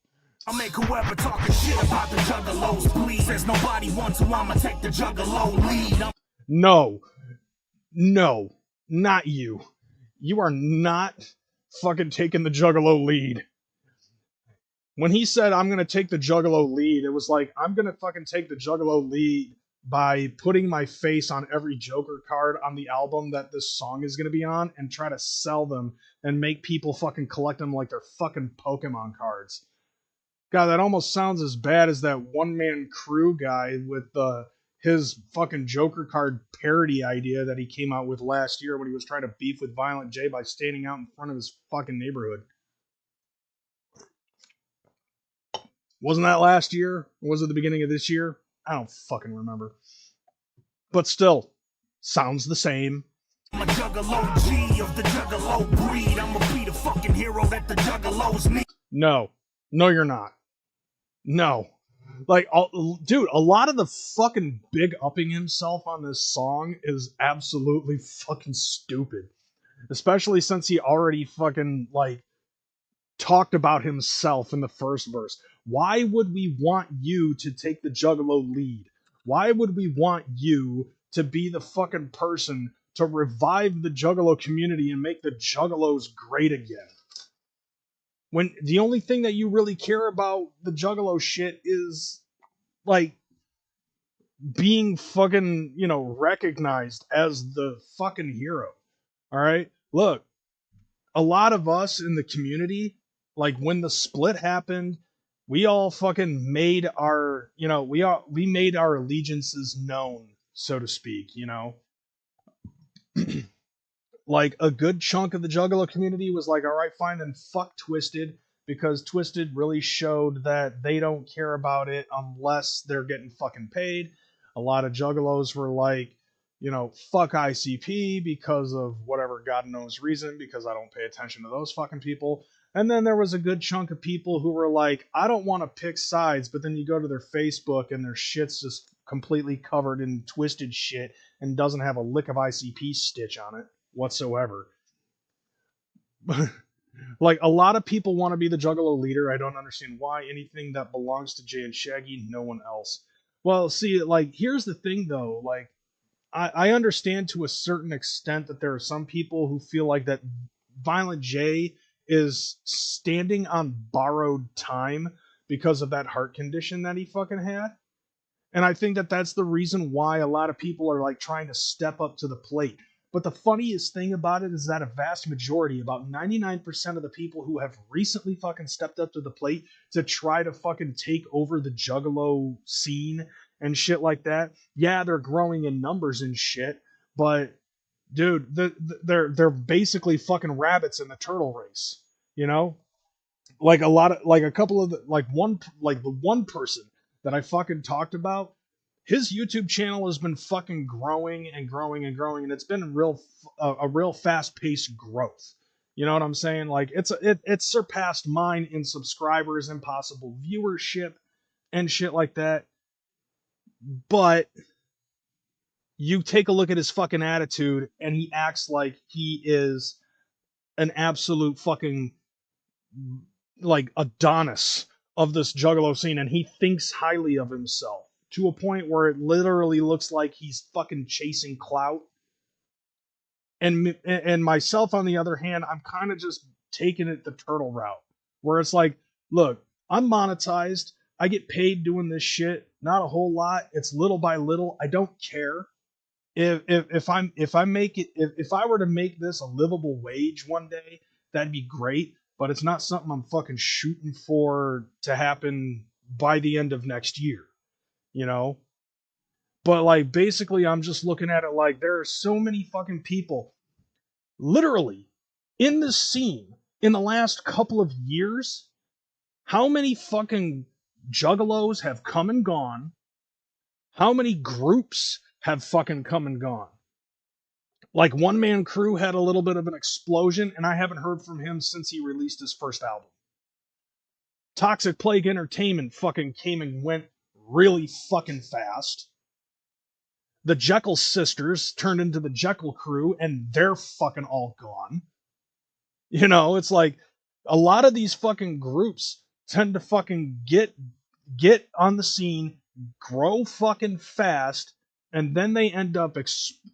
Speaker 4: I'll make whoever talking shit about the juggalos bleed. Says nobody wants to, I'ma take the juggalo lead.
Speaker 2: No, not you. You are not fucking taking the juggalo lead. When he said, I'm gonna take the juggalo lead, it was like, I'm gonna fucking take the juggalo lead by putting my face on every Joker card on the album that this song is gonna be on and try to sell them and make people fucking collect them like they're fucking Pokemon cards. God, that almost sounds as bad as that one-man crew guy with his fucking Joker card parody idea that he came out with last year when he was trying to beef with Violent J by standing out in front of his fucking neighborhood. Wasn't that last year? Or was it the beginning of this year? I don't fucking remember. But still, sounds the same.
Speaker 4: I'm a juggalo G of the juggalo breed. I'ma be the fucking hero that the juggalos need.
Speaker 2: No, you're not. No. Like, dude, a lot of the fucking big upping himself on this song is absolutely fucking stupid. Especially since he already fucking, like, talked about himself in the first verse. Why would we want you to take the juggalo lead? Why would we want you to be the fucking person to revive the juggalo community and make the juggalos great again? When the only thing that you really care about the juggalo shit is, like, being fucking, recognized as the fucking hero. Alright? Look, a lot of us in the community, like, when the split happened, we all fucking made our, we made our allegiances known, so to speak, Like, a good chunk of the Juggalo community was like, alright, fine, then fuck Twisted, because Twisted really showed that they don't care about it unless they're getting fucking paid. A lot of Juggalos were like, fuck ICP because of whatever God knows reason, because I don't pay attention to those fucking people. And then there was a good chunk of people who were like, I don't want to pick sides, but then you go to their Facebook and their shit's just completely covered in Twisted shit and doesn't have a lick of ICP stitch on it whatsoever. Like, a lot of people want to be the Juggalo leader. I don't understand why. Anything that belongs to Jay and Shaggy, no one else. Well, see, like, here's the thing, though. Like, I understand to a certain extent that there are some people who feel like that Violent J is standing on borrowed time because of that heart condition that he fucking had. And I think that that's the reason why a lot of people are, like, trying to step up to the plate. But the funniest thing about it is that a vast majority, about 99% of the people who have recently fucking stepped up to the plate to try to fucking take over the Juggalo scene and shit like that, yeah, they're growing in numbers and shit, but dude, they're basically fucking rabbits in the turtle race, Like a couple of the one person that I fucking talked about, his YouTube channel has been fucking growing and growing and growing, and it's been a real fast-paced growth. You know what I'm saying? Like, it's surpassed mine in subscribers and possible viewership and shit like that. But you take a look at his fucking attitude, and he acts like he is an absolute fucking, like, Adonis of this Juggalo scene, and he thinks highly of himself to a point where it literally looks like he's fucking chasing clout. And myself, on the other hand, I'm kind of just taking it the turtle route, where it's like, look, I'm monetized, I get paid doing this shit, not a whole lot, it's little by little, I don't care. If I were to make this a livable wage one day, that'd be great, but it's not something I'm fucking shooting for to happen by the end of next year, But, like, basically, I'm just looking at it like there are so many fucking people, literally, in this scene in the last couple of years. How many fucking Juggalos have come and gone? How many groups have fucking come and gone? Like, One Man Crew had a little bit of an explosion, and I haven't heard from him since he released his first album. Toxic Plague Entertainment fucking came and went really fucking fast. The Jekyll sisters turned into the Jekyll crew, and they're fucking all gone. You know, it's like a lot of these fucking groups tend to fucking get on the scene, grow fucking fast, and then they end up,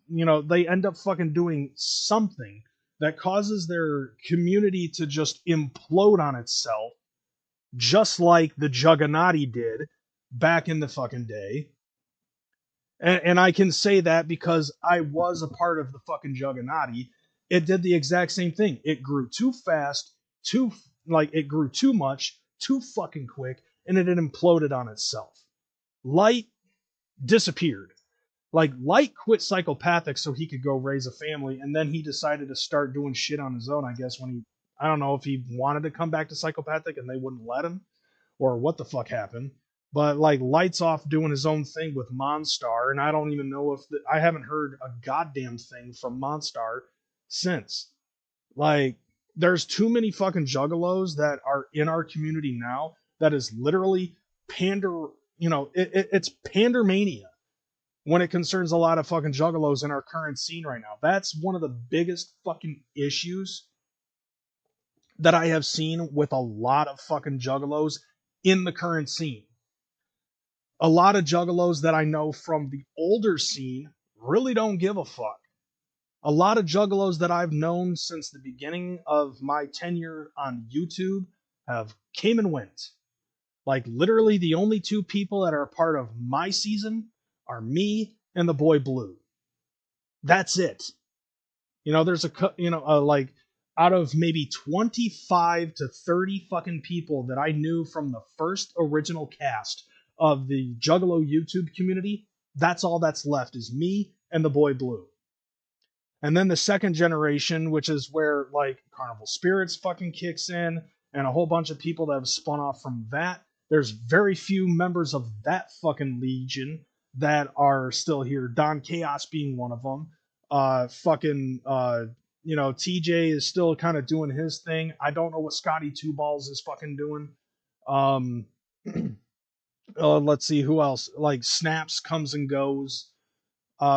Speaker 2: they end up fucking doing something that causes their community to just implode on itself, just like the Juggernaut did back in the fucking day. And I can say that because I was a part of the fucking Juggernaut. It did the exact same thing. It grew too fast, it grew too much, too fucking quick, and it had imploded on itself. Light disappeared. Like, Light quit Psychopathic so he could go raise a family, and then he decided to start doing shit on his own, I guess, I don't know if he wanted to come back to Psychopathic and they wouldn't let him, or what the fuck happened. But, like, Light's off doing his own thing with Monstar, and I don't even know I haven't heard a goddamn thing from Monstar since. Like, there's too many fucking juggalos that are in our community now that is literally it's pandermania when it concerns a lot of fucking juggalos in our current scene right now. That's one of the biggest fucking issues that I have seen with a lot of fucking juggalos in the current scene. A lot of juggalos that I know from the older scene really don't give a fuck. A lot of juggalos that I've known since the beginning of my tenure on YouTube have came and went. Like, literally the only two people that are a part of my season are me and the boy Blue. That's it. There's like, out of maybe 25 to 30 fucking people that I knew from the first original cast of the Juggalo YouTube community, that's all that's left is me and the boy Blue. And then the second generation, which is where, like, Carnival Spirits fucking kicks in, and a whole bunch of people that have spun off from that. There's very few members of that fucking legion that are still here. Don Chaos being one of them. TJ is still kind of doing his thing. I don't know what Scotty Two Balls is fucking doing. Let's see who else. Like, Snaps comes and goes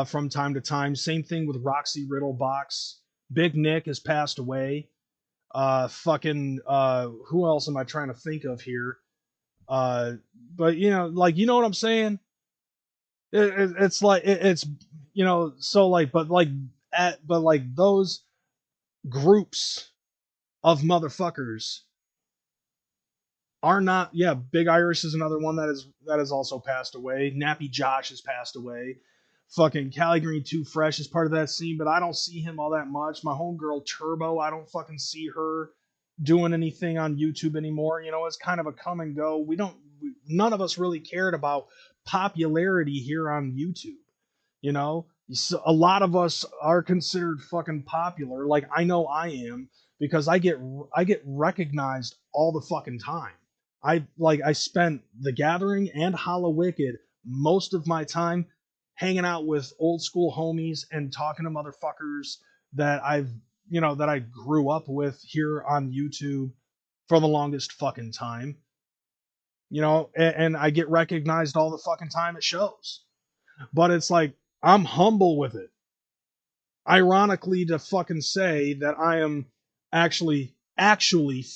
Speaker 2: from time to time. Same thing with Roxy Riddlebox. Big Nick has passed away. Who else am I trying to think of here? But you know what I'm saying? It's like those groups of motherfuckers are not. Yeah, Big Irish is another one that has also passed away. Nappy Josh has passed away. Fucking Cali Green Too Fresh is part of that scene, but I don't see him all that much. My homegirl Turbo, I don't fucking see her doing anything on YouTube anymore. It's kind of a come and go. None of us really cared about popularity here on YouTube. So a lot of us are considered fucking popular. Like, I know I am, because I get recognized all the fucking time. I spent The Gathering and Hollow Wicked most of my time hanging out with old school homies and talking to motherfuckers that that I grew up with here on YouTube for the longest fucking time. And I get recognized all the fucking time at shows. But it's like, I'm humble with it. Ironically, to fucking say that I am actually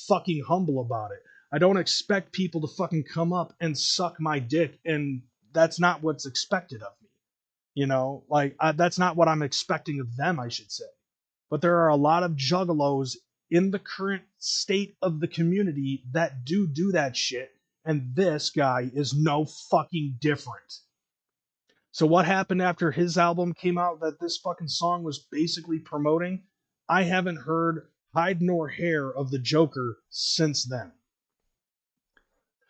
Speaker 2: fucking humble about it. I don't expect people to fucking come up and suck my dick, and that's not what's expected of me. That's not what I'm expecting of them, I should say. But there are a lot of juggalos in the current state of the community that do that shit, and this guy is no fucking different. So what happened after his album came out that this fucking song was basically promoting? I haven't heard hide nor hair of the Joker since then.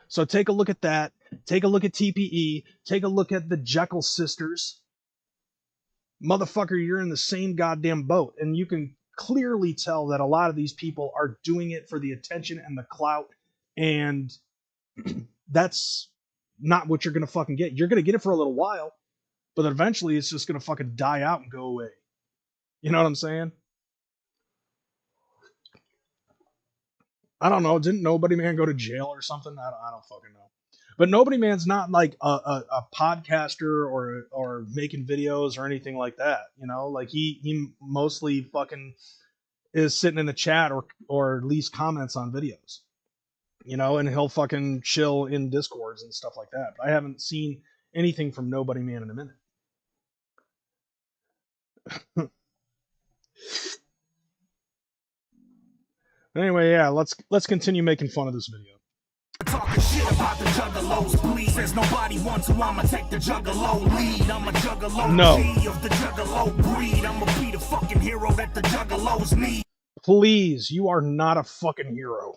Speaker 2: So take a look at that. Take a look at TPE. Take a look at the Jekyll sisters. Motherfucker, you're in the same goddamn boat. And you can clearly tell that a lot of these people are doing it for the attention and the clout. And that's not what you're going to fucking get. You're going to get it for a little while, but eventually it's just going to fucking die out and go away. You know what I'm saying? I don't know. Didn't Nobody Man go to jail or something? I don't fucking know. But Nobody Man's not like a podcaster or making videos or anything like that. You know, like he mostly fucking is sitting in the chat or leaves comments on videos. You know, and he'll fucking chill in Discords and stuff like that. But I haven't seen anything from Nobody Man in a minute. Anyway, yeah, let's continue making fun of this video.
Speaker 4: Talking shit about the juggalos, please. There's nobody wants to, I'ma take the juggalo lead. I'm a juggalo G of the juggalo breed. I'ma be the fucking hero that the juggalos need.
Speaker 2: Please, you are not a fucking hero.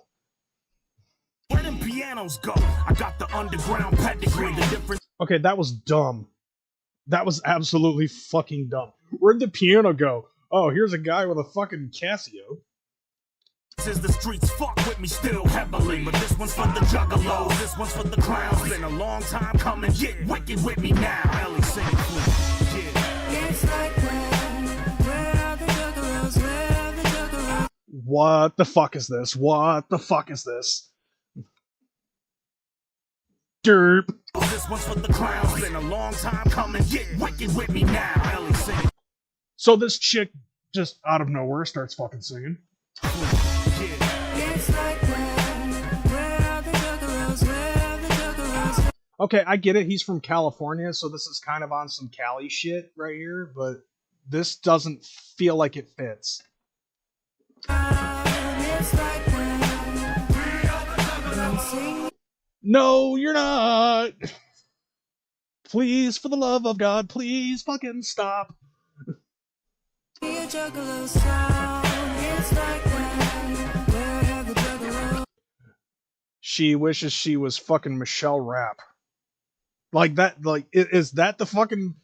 Speaker 4: Where them pianos go? I got the underground pedigree, the difference.
Speaker 2: Okay, that was dumb. That was absolutely fucking dumb. Where'd the piano go? Oh, here's a guy with a fucking Casio.
Speaker 4: Says the streets fuck with me still heavily, but this one's for the juggalos, this one's for the clowns. Been a long time coming, get wicked with me now. Ellie sing it, please. Yeah. It's like that. Where are the juggalos? Where are the juggalos?
Speaker 2: What the fuck is this? What the fuck is this? Derp.
Speaker 4: This one's for the clowns. Been a long time coming, get wicked with me now. Ellie sing it.
Speaker 2: So this chick just out of nowhere starts fucking singing. Okay, I get it. He's from California, so this is kind of on some Cali shit right here, but this doesn't feel like it fits. No, you're not. Please, for the love of God, please fucking stop. She wishes she was fucking Michelle Rapp. Like that, like, is that the fucking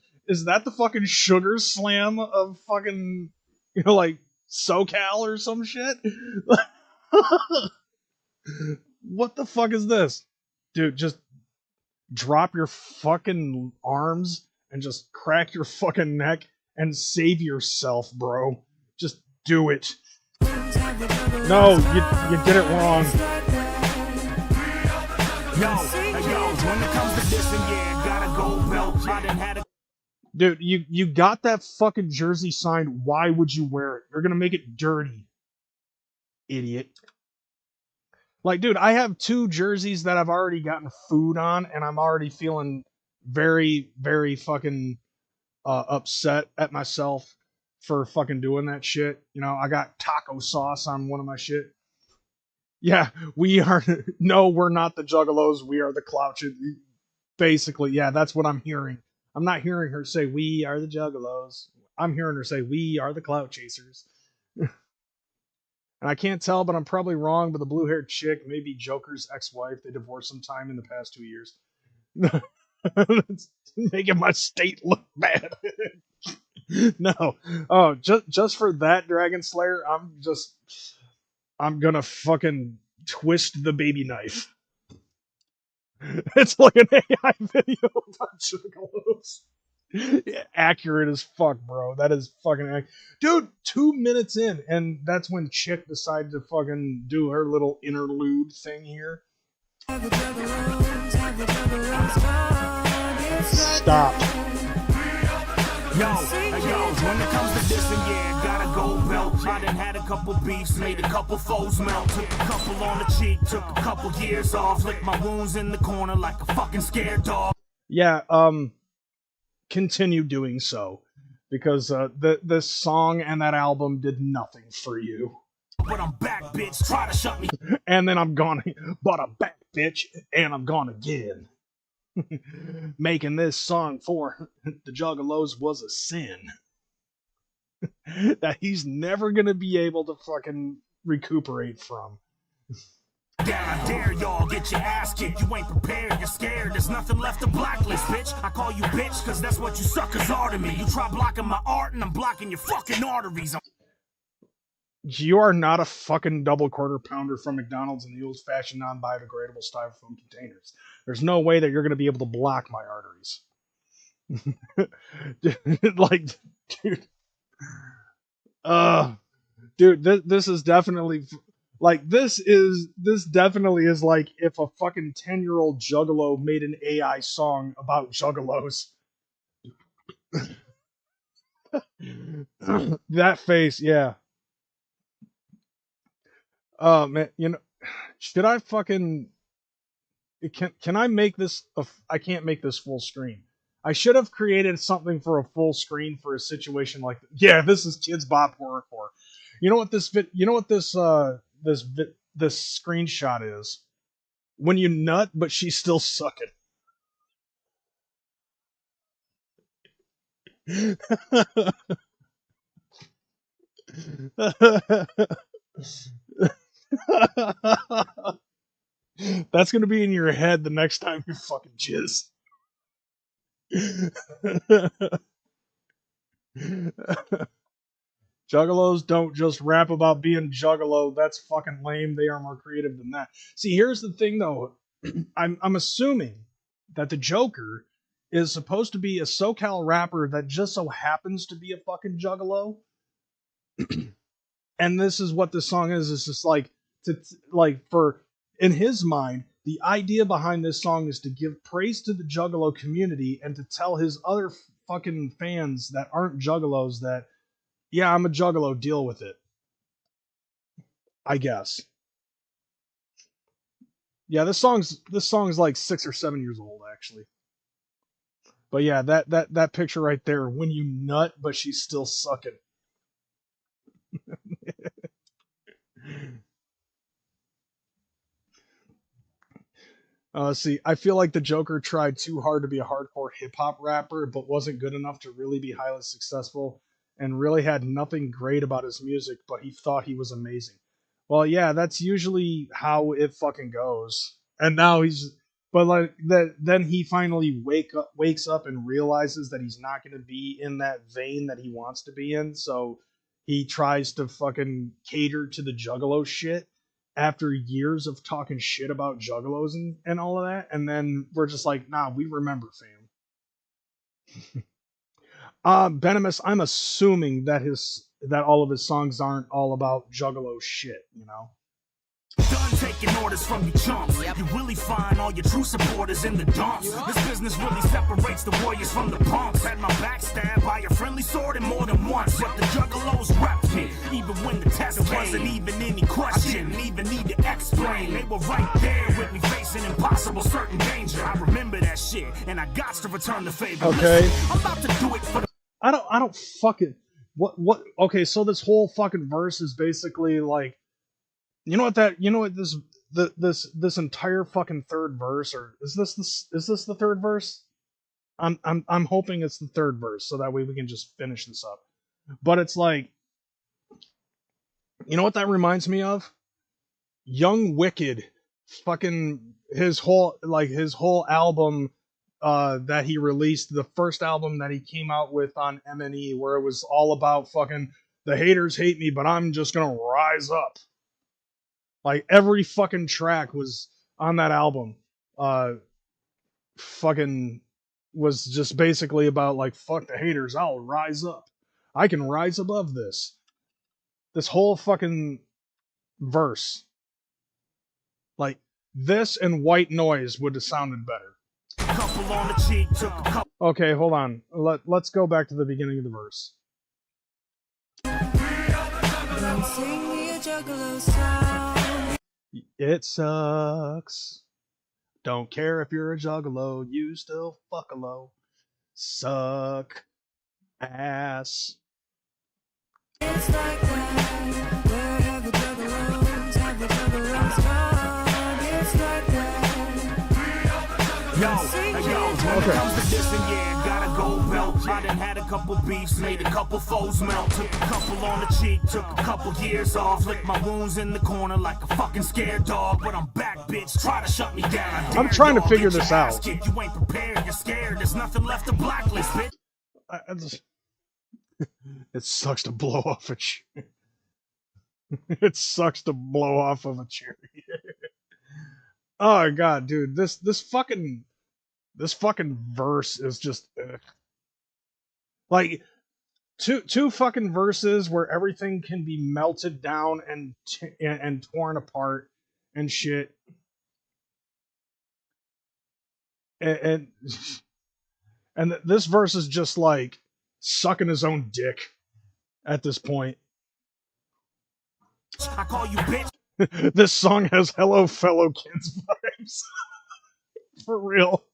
Speaker 2: sugar slam of fucking, you know, like SoCal or some shit? What the fuck is this? Dude, just drop your fucking arms and just crack your fucking neck and save yourself, bro. Just do it. No, you did it wrong.
Speaker 4: Yo, when it comes to this, yeah, gotta go belt. I done had a...
Speaker 2: Dude, you got that fucking jersey signed. Why would you wear it? You're gonna make it dirty, idiot. Like, dude, I have 2 jerseys that I've already gotten food on, and I'm already feeling very, very fucking upset at myself for fucking doing that shit. You know, I got taco sauce on one of my shit. Yeah, we are. No, we're not the juggalos. We are the clout. Basically, yeah, that's what I'm hearing. I'm not hearing her say, we are the juggalos. I'm hearing her say, we are the clout chasers. And I can't tell, but I'm probably wrong, but the blue-haired chick may be Joker's ex-wife. They divorced sometime in the past 2 years. That's making my state look bad. No. Oh, just for that, Dragon Slayer, I'm gonna fucking twist the baby knife. It's like an AI video about juggalos. Accurate as fuck, bro. That is fucking dude. 2 minutes in, and that's when Chick decided to fucking do her little interlude thing here. Stop.
Speaker 4: Yo, when it comes to this, yeah, gotta go belt. I done had a couple beefs, made a couple foes melt. Took a couple on the cheek, took a couple years off. Licked my wounds in the corner like a fucking scared dog.
Speaker 2: Yeah, continue doing so, because this song and that album did nothing for you.
Speaker 4: But I'm back, bitch. Try to shut me.
Speaker 2: And then I'm gone. But I'm back, bitch, and I'm gone again. Making this song for the Juggalos was a sin that he's never gonna be able to fucking recuperate from.
Speaker 4: Down, I dare y'all, get your ass kicked. You ain't prepared, you're scared. There's nothing left to blacklist, bitch. I call you bitch, cause that's what you suckers are to me. You try blocking my art, and I'm blocking your fucking arteries.
Speaker 2: You are not a fucking double quarter pounder from McDonald's in the old-fashioned non-biodegradable styrofoam containers. There's no way that you're gonna be able to block my arteries. Like, dude. Uh, dude, this is definitely like this definitely is like if a fucking 10-year-old juggalo made an AI song about juggalos. That face, yeah. Man, you know, should I fucking can I make this I can't make this full screen. I should have created something for a full screen for a situation like yeah, this is Kids Bop Horrorcore. You know what you know what this screenshot is? When you nut but she's still sucking. That's gonna be in your head the next time you fucking jizz. Juggalos don't just rap about being juggalo. That's fucking lame. They are more creative than that. See, here's the thing though. I'm assuming that the Joker is supposed to be a SoCal rapper that just so happens to be a fucking juggalo. And this is what this song is. It's just like for in his mind, the idea behind this song is to give praise to the juggalo community and to tell his other fucking fans that aren't juggalos that yeah, I'm a juggalo, deal with it. I guess. Yeah, this song's like 6 or 7 years old actually. But yeah, that picture right there, when you nut but she's still sucking. See, I feel like the Joker tried too hard to be a hardcore hip hop rapper, but wasn't good enough to really be highly successful, and really had nothing great about his music, but he thought he was amazing. Well, yeah, that's usually how it fucking goes. And now but like that, then he finally wakes up and realizes that he's not going to be in that vein that he wants to be in, so he tries to fucking cater to the Juggalo shit after years of talking shit about juggalos and all of that, and then we're just like, nah, we remember, fam. Venomous, I'm assuming that all of his songs aren't all about juggalo shit, you know?
Speaker 4: Done taking orders from you chumps. You really find all your true supporters in the dumps. This business really separates the warriors from the punks. Had my back stabbed by a friendly sword and more than once. But the juggalos rapped me, even when the test wasn't even any question. I didn't even need to explain. They were right there with me facing impossible certain danger. I remember that shit, and I got to return the favor.
Speaker 2: Okay.
Speaker 4: Listen, I'm about to do it for the
Speaker 2: I don't fucking what okay, so this whole fucking verse is basically like you know what this entire fucking third verse, or is this the third verse? I'm hoping it's the third verse so that way we can just finish this up. But it's like, you know what that reminds me of? Young Wicked, fucking his whole album that he released, the first album that he came out with on M&E, where it was all about fucking the haters hate me, but I'm just gonna rise up. Like every fucking track was on that album. Fucking was just basically about like fuck the haters, I'll rise up. I can rise above this. This whole fucking verse. Like this and White Noise would have sounded better.
Speaker 4: couple on the cheek, took a couple.
Speaker 2: Okay, hold on. Let's go back to the beginning of the verse. It sucks. Don't care if you're a juggalo, you still fuck a low. Suck ass.
Speaker 5: It's like that. Where have the juggalos? Have the juggalos gone? It's like that.
Speaker 4: Yo, when it comes to this, and yeah, gotta go belt. I done had a couple beefs, made a couple foes melt. Took a couple on the cheek, took a couple years off. Licked my wounds in the corner like a fucking scared dog. But I'm back, bitch, try to shut me down.
Speaker 2: I'm trying to figure this out.
Speaker 4: You ain't prepared, you're scared, there's nothing left to blacklist, bitch.
Speaker 2: It sucks to blow off a chair. It sucks to blow off of a cherry. Oh god, dude, this fucking verse is just like two fucking verses where everything can be melted down and torn apart and shit. And and this verse is just like sucking his own dick at this point.
Speaker 4: I call you bitch.
Speaker 2: This song has "Hello Fellow Kids" vibes. For real.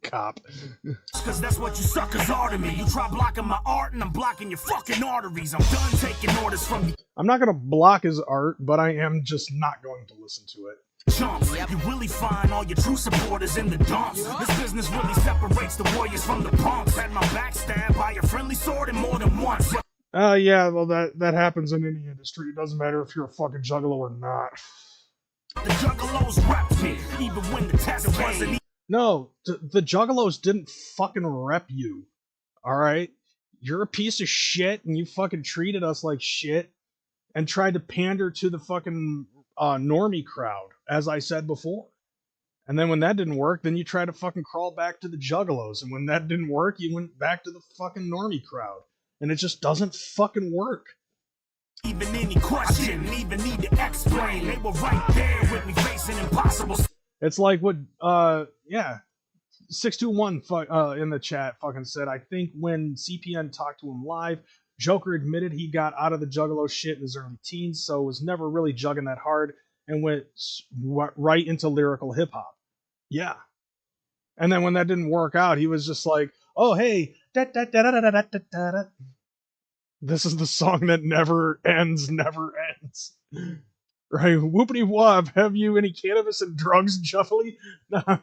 Speaker 2: Cop.
Speaker 4: Cause that's what you suckers are to me. You try blocking my art and I'm blocking your fucking arteries. I'm done taking orders from you
Speaker 2: I'm not gonna block his art, but I am just not going to listen to it.
Speaker 4: chumps. You really find all your true supporters in the dumps. This business really separates the warriors from the punks. Had my back stabbed by a friendly sword and more than once.
Speaker 2: Yeah, well that happens in any industry. It doesn't matter if you're a fucking juggalo or not.
Speaker 4: The juggalos repped me, even when the test wasn't.
Speaker 2: No, the juggalos didn't fucking rep you. Alright? You're a piece of shit and you fucking treated us like shit and tried to pander to the fucking normie crowd, as I said before. And then when that didn't work, then you tried to fucking crawl back to the juggalos. And when that didn't work, you went back to the fucking normie crowd. And it just doesn't fucking work.
Speaker 4: Even any question, even need to explain. They were right there with me facing impossible.
Speaker 2: It's like what, 621 in the chat fucking said, I think when CPN talked to him live, Joker admitted he got out of the juggalo shit in his early teens, so was never really jugging that hard and went right into lyrical hip hop. Yeah. And then when that didn't work out, he was just like, oh, hey, this is the song that never ends, never ends. Right? Whoopity wop, have you any cannabis and drugs, Juffly? No.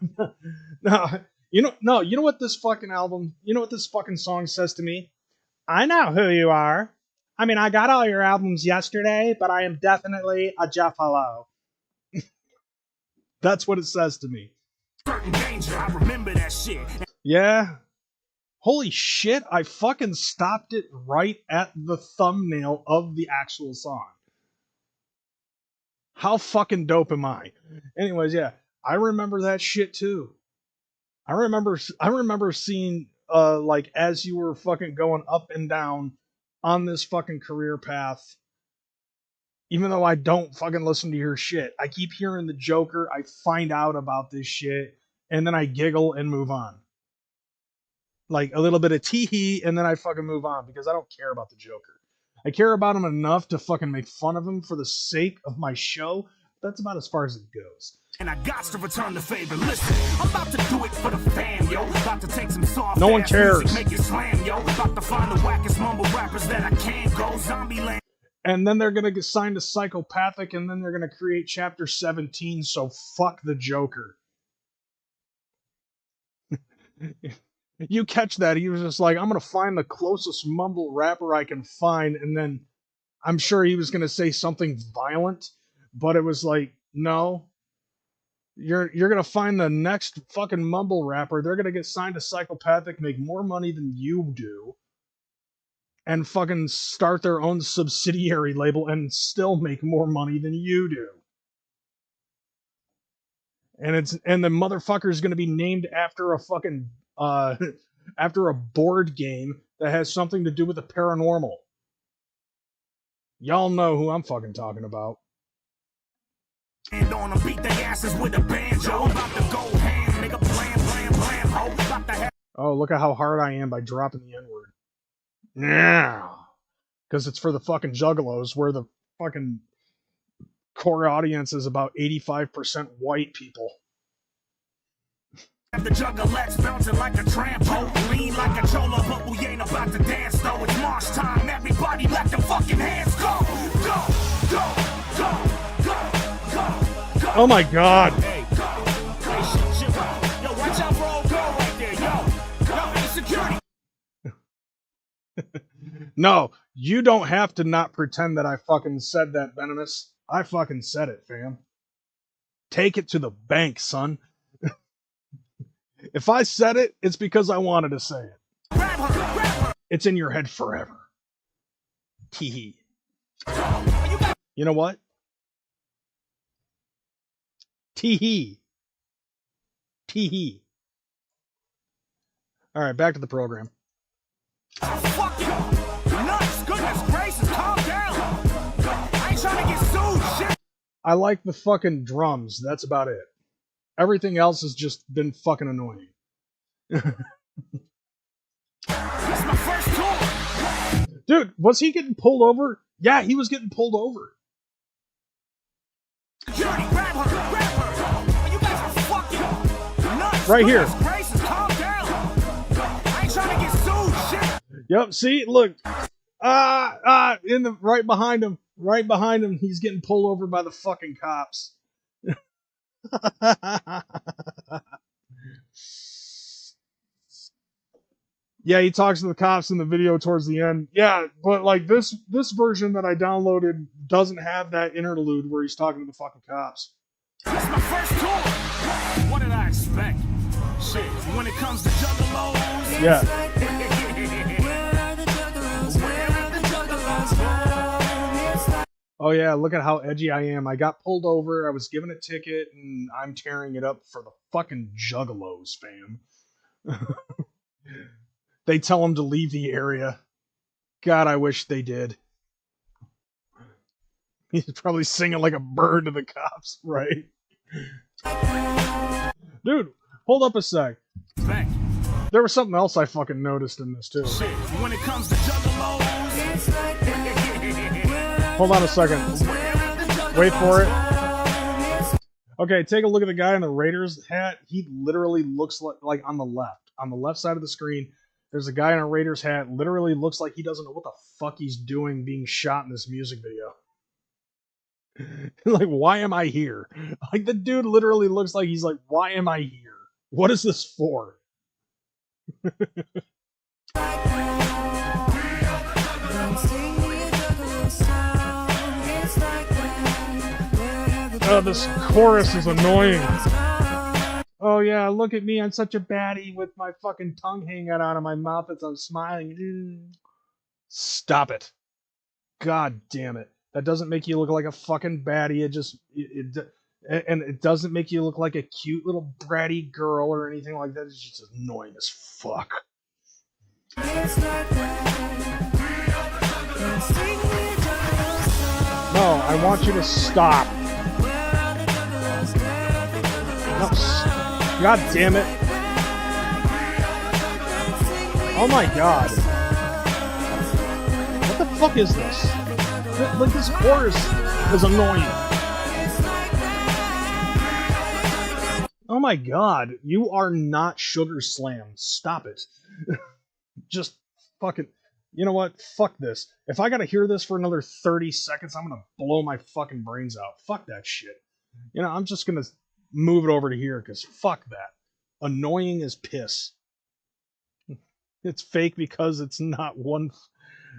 Speaker 2: You know what this fucking album, you know what this fucking song says to me? I know who you are. I mean, I got all your albums yesterday, but I am definitely a Juffalo. That's what it says to me.
Speaker 4: Certain danger, I remember that shit.
Speaker 2: Yeah. Holy shit, I fucking stopped it right at the thumbnail of the actual song. How fucking dope am I? Anyways, yeah, I remember that shit too. I remember seeing like as you were fucking going up and down on this fucking career path. Even though I don't fucking listen to your shit, I keep hearing the Joker, I find out about this shit, and then I giggle and move on. Like a little bit of tee-hee, and then I fucking move on because I don't care about the Joker. I care about him enough to fucking make fun of him for the sake of my show. That's about as far as it goes.
Speaker 4: And I got to return the favor. Listen, I'm about to do it for the fam, yo. About to take some soft
Speaker 2: No one cares.
Speaker 4: Music, make it slam, yo. About to find the wackest mumble rappers that I can go zombie land.
Speaker 2: And then they're gonna get signed to Psychopathic, and then they're gonna create Chapter 17, so fuck the Joker. You catch that, he was just like, I'm gonna find the closest mumble rapper I can find, and then I'm sure he was gonna say something violent, but it was like, no. You're gonna find the next fucking mumble rapper, they're gonna get signed to Psychopathic, make more money than you do, and fucking start their own subsidiary label and still make more money than you do. And the motherfucker's gonna be named after a fucking after a board game that has something to do with the paranormal. Y'all know who I'm fucking talking about.
Speaker 4: And on them, beat their asses with a banjo. About to go ham, nigga, blam, ho. About to have
Speaker 2: Oh, look at how hard I am by dropping the N-word. Yeah. Because it's for the fucking juggalos, where the fucking core audience is about 85% white people.
Speaker 4: the juggalettes bouncing like a trampo. Lean like a cholo, but we ain't about to dance though. It's march time, everybody let the fucking hands go. Go, go, go, go, go, go.
Speaker 2: Oh my god.
Speaker 4: Hey, shit, yo, watch out for old girl right there, yo, hey, security.
Speaker 2: No, you don't have to not pretend that I fucking said that, Venomous. I fucking said it, fam. Take it to the bank, son. If I said it, it's because I wanted to say it.
Speaker 4: Grab her.
Speaker 2: It's in your head forever. Tee. You know what? Tee. Tee. All right, back to the program.
Speaker 4: Fucking nuts. Goodness gracious, calm down. I ain't trying to get sued, shit.
Speaker 2: I like the fucking drums. That's about it. Everything else has just been fucking annoying.
Speaker 4: It's my first tour.
Speaker 2: Dude, was he getting pulled over? Yeah, he was getting pulled over.
Speaker 4: Security, grab her, grab her. You guys are fucking nuts.
Speaker 2: Right here.
Speaker 4: Goodness gracious, calm down. I ain't trying to get sued, shit.
Speaker 2: Yep, see, look. In the right behind him. Right behind him, he's getting pulled over by the fucking cops. Yeah, he talks to the cops in the video towards the end. Yeah, but like this version that I downloaded doesn't have that interlude where he's talking to the fucking cops.
Speaker 4: It's my first tour. What did I expect? Shit, when it comes to juggalos.
Speaker 2: Yeah. Oh yeah, look at how edgy I am. I got pulled over, I was given a ticket, and I'm tearing it up for the fucking juggalos, fam. They tell him to leave the area. God, I wish they did. He's probably singing like a bird to the cops, right? Dude, hold up a sec. There was something else I fucking noticed in this too.
Speaker 4: Shit, when it comes to juggalos.
Speaker 2: Hold on a second. Wait for it. Okay, take a look at the guy in the Raiders hat. He literally looks like on the left side of the screen, there's a guy in a Raiders hat. Literally looks like he doesn't know what the fuck he's doing being shot in this music video. Like, why am I here? Like, the dude literally looks like he's like, why am I here? What is this for? Oh, this chorus is annoying. Oh yeah, look at me, I'm such a baddie with my fucking tongue hanging out of my mouth as I'm smiling. Stop it. God damn it. That doesn't make you look like a fucking baddie. And it doesn't make you look like a cute little bratty girl or anything like that. It's just annoying as fuck. No, I want you to stop. No, God damn it. Oh my god. What the fuck is this? Like, this chorus is annoying. Oh my god. You are not Sugar Slam. Stop it. Just fucking... You know what? Fuck this. If I gotta hear this for another 30 seconds, I'm gonna blow my fucking brains out. Fuck that shit. You know, I'm just gonna move it over to here, because fuck that. Annoying as piss. It's fake because it's not one...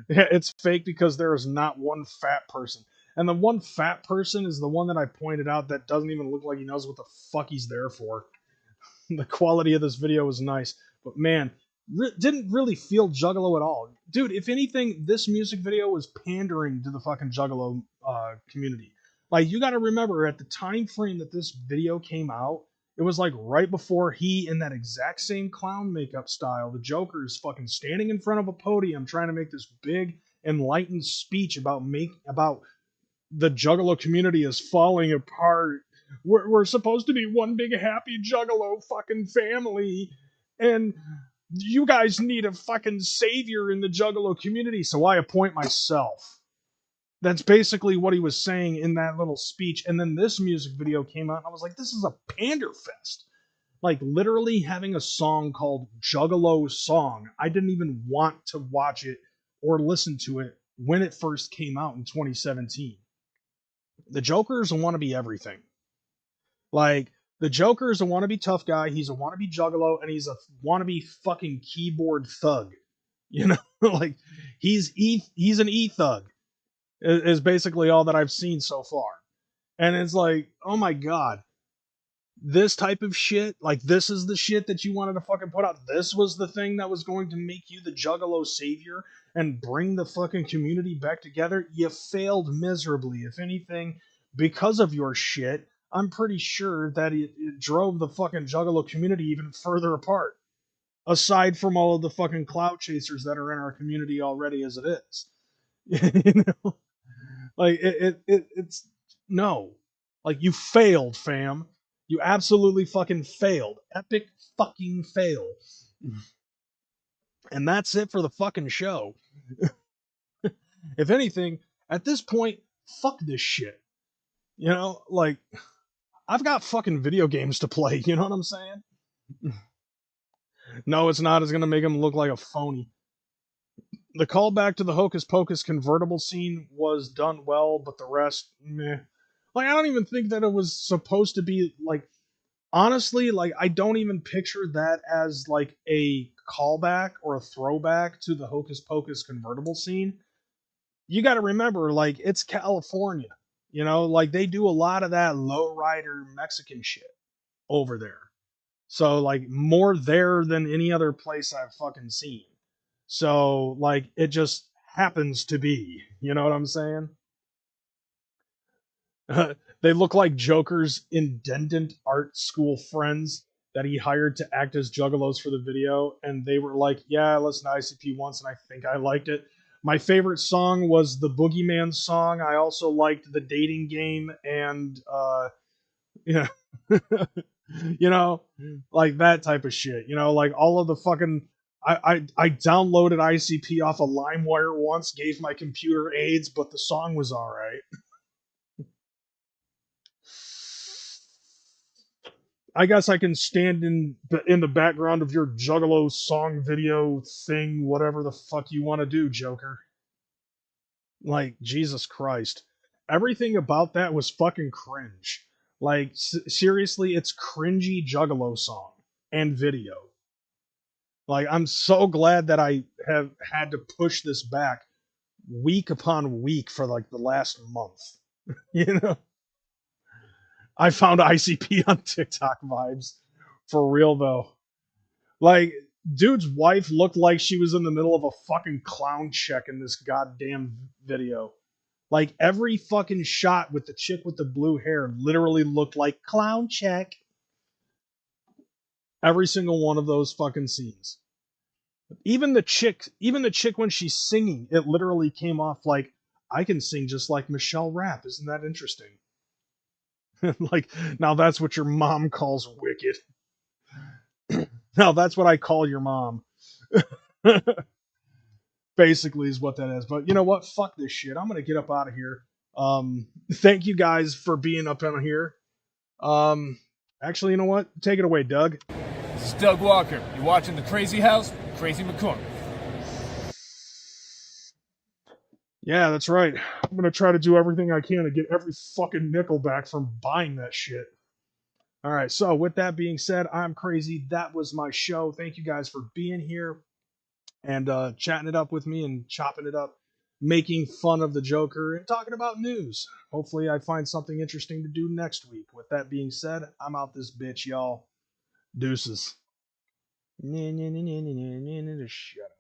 Speaker 2: It's fake because there is not one fat person. And the one fat person is the one that I pointed out that doesn't even look like he knows what the fuck he's there for. The quality of this video was nice. But man... didn't really feel Juggalo at all. Dude, if anything, this music video was pandering to the fucking Juggalo community. Like, you gotta remember, at the time frame that this video came out, it was like right before he, in that exact same clown makeup style, the Joker is fucking standing in front of a podium trying to make this big, enlightened speech about the Juggalo community is falling apart. We're supposed to be one big happy Juggalo fucking family, and you guys need a fucking savior in the Juggalo community, so I appoint myself. That's basically what he was saying in that little speech. And then this music video came out, and I was like, this is a pander fest. Like, literally having a song called Juggalo Song. I didn't even want to watch it or listen to it when it first came out in 2017. The Joker is a wannabe everything. Like, the Joker is a wannabe tough guy, he's a wannabe Juggalo, and he's a wannabe fucking keyboard thug. You know? Like, he's an E-thug, is basically all that I've seen so far. And it's like, oh my god. This type of shit, like, this is the shit that you wanted to fucking put out. This was the thing that was going to make you the Juggalo savior and bring the fucking community back together. You failed miserably. If anything, because of your shit, I'm pretty sure that it drove the fucking Juggalo community even further apart. aside from all of the fucking clout chasers that are in our community already as it is. You know? Like it's no. Like you failed, fam. You absolutely fucking failed. Epic fucking fail. And that's it for the fucking show. If anything, at this point, fuck this shit. You know, like I've got fucking video games to play, you know what I'm saying? No, it's not. It's gonna make him look like a phony. The callback to the Hocus Pocus convertible scene was done well, but the rest, meh. Like, I don't even think that it was supposed to be, like, honestly, like, I don't even picture that as, like, a callback or a throwback to the Hocus Pocus convertible scene. You gotta remember, like, it's California. You know, like, they do a lot of that lowrider Mexican shit over there. So, like, more there than any other place I've fucking seen. So, like, it just happens to be. You know what I'm saying? They look like Joker's indendent art school friends that he hired to act as juggalos for the video. And they were like, yeah, I listened to ICP once and I think I liked it. My favorite song was the Boogeyman song. I also liked the dating game and, yeah. You know, like that type of shit. You know, like all of the fucking. I downloaded ICP off of LimeWire once, gave my computer AIDS, but the song was all right. I guess I can stand in the background of your Juggalo song video thing, whatever the fuck you want to do, Joker. Like, Jesus Christ. Everything about that was fucking cringe. Like, seriously, it's cringy Juggalo song and video. Like, I'm so glad that I have had to push this back week upon week for like the last month. You know? I found ICP on TikTok vibes. For real though. Like, dude's wife looked like she was in the middle of a fucking clown check in this goddamn video. Like, every fucking shot with the chick with the blue hair literally looked like clown check. Every single one of those fucking scenes. Even the chick when she's singing, it literally came off like, I can sing just like Michelle Rapp. Isn't that interesting? Like, now that's what your mom calls wicked. Now that's what I call your mom. Basically is what that is. But you know what? Fuck this shit. I'm gonna get up out of here. Thank you guys for being up on here. Actually, you know what? Take it away, Doug.
Speaker 1: This is Doug Walker. You're watching The Crazy House, Crazy McCormick.
Speaker 2: Yeah, that's right. I'm gonna try to do everything I can to get every fucking nickel back from buying that shit. All right, so with that being said, I'm Crazy. That was my show. Thank you guys for being here and chatting it up with me and chopping it up, making fun of the Joker and talking about news. Hopefully, I find something interesting to do next week. With that being said, I'm out this bitch, y'all. Deuces. Shut up.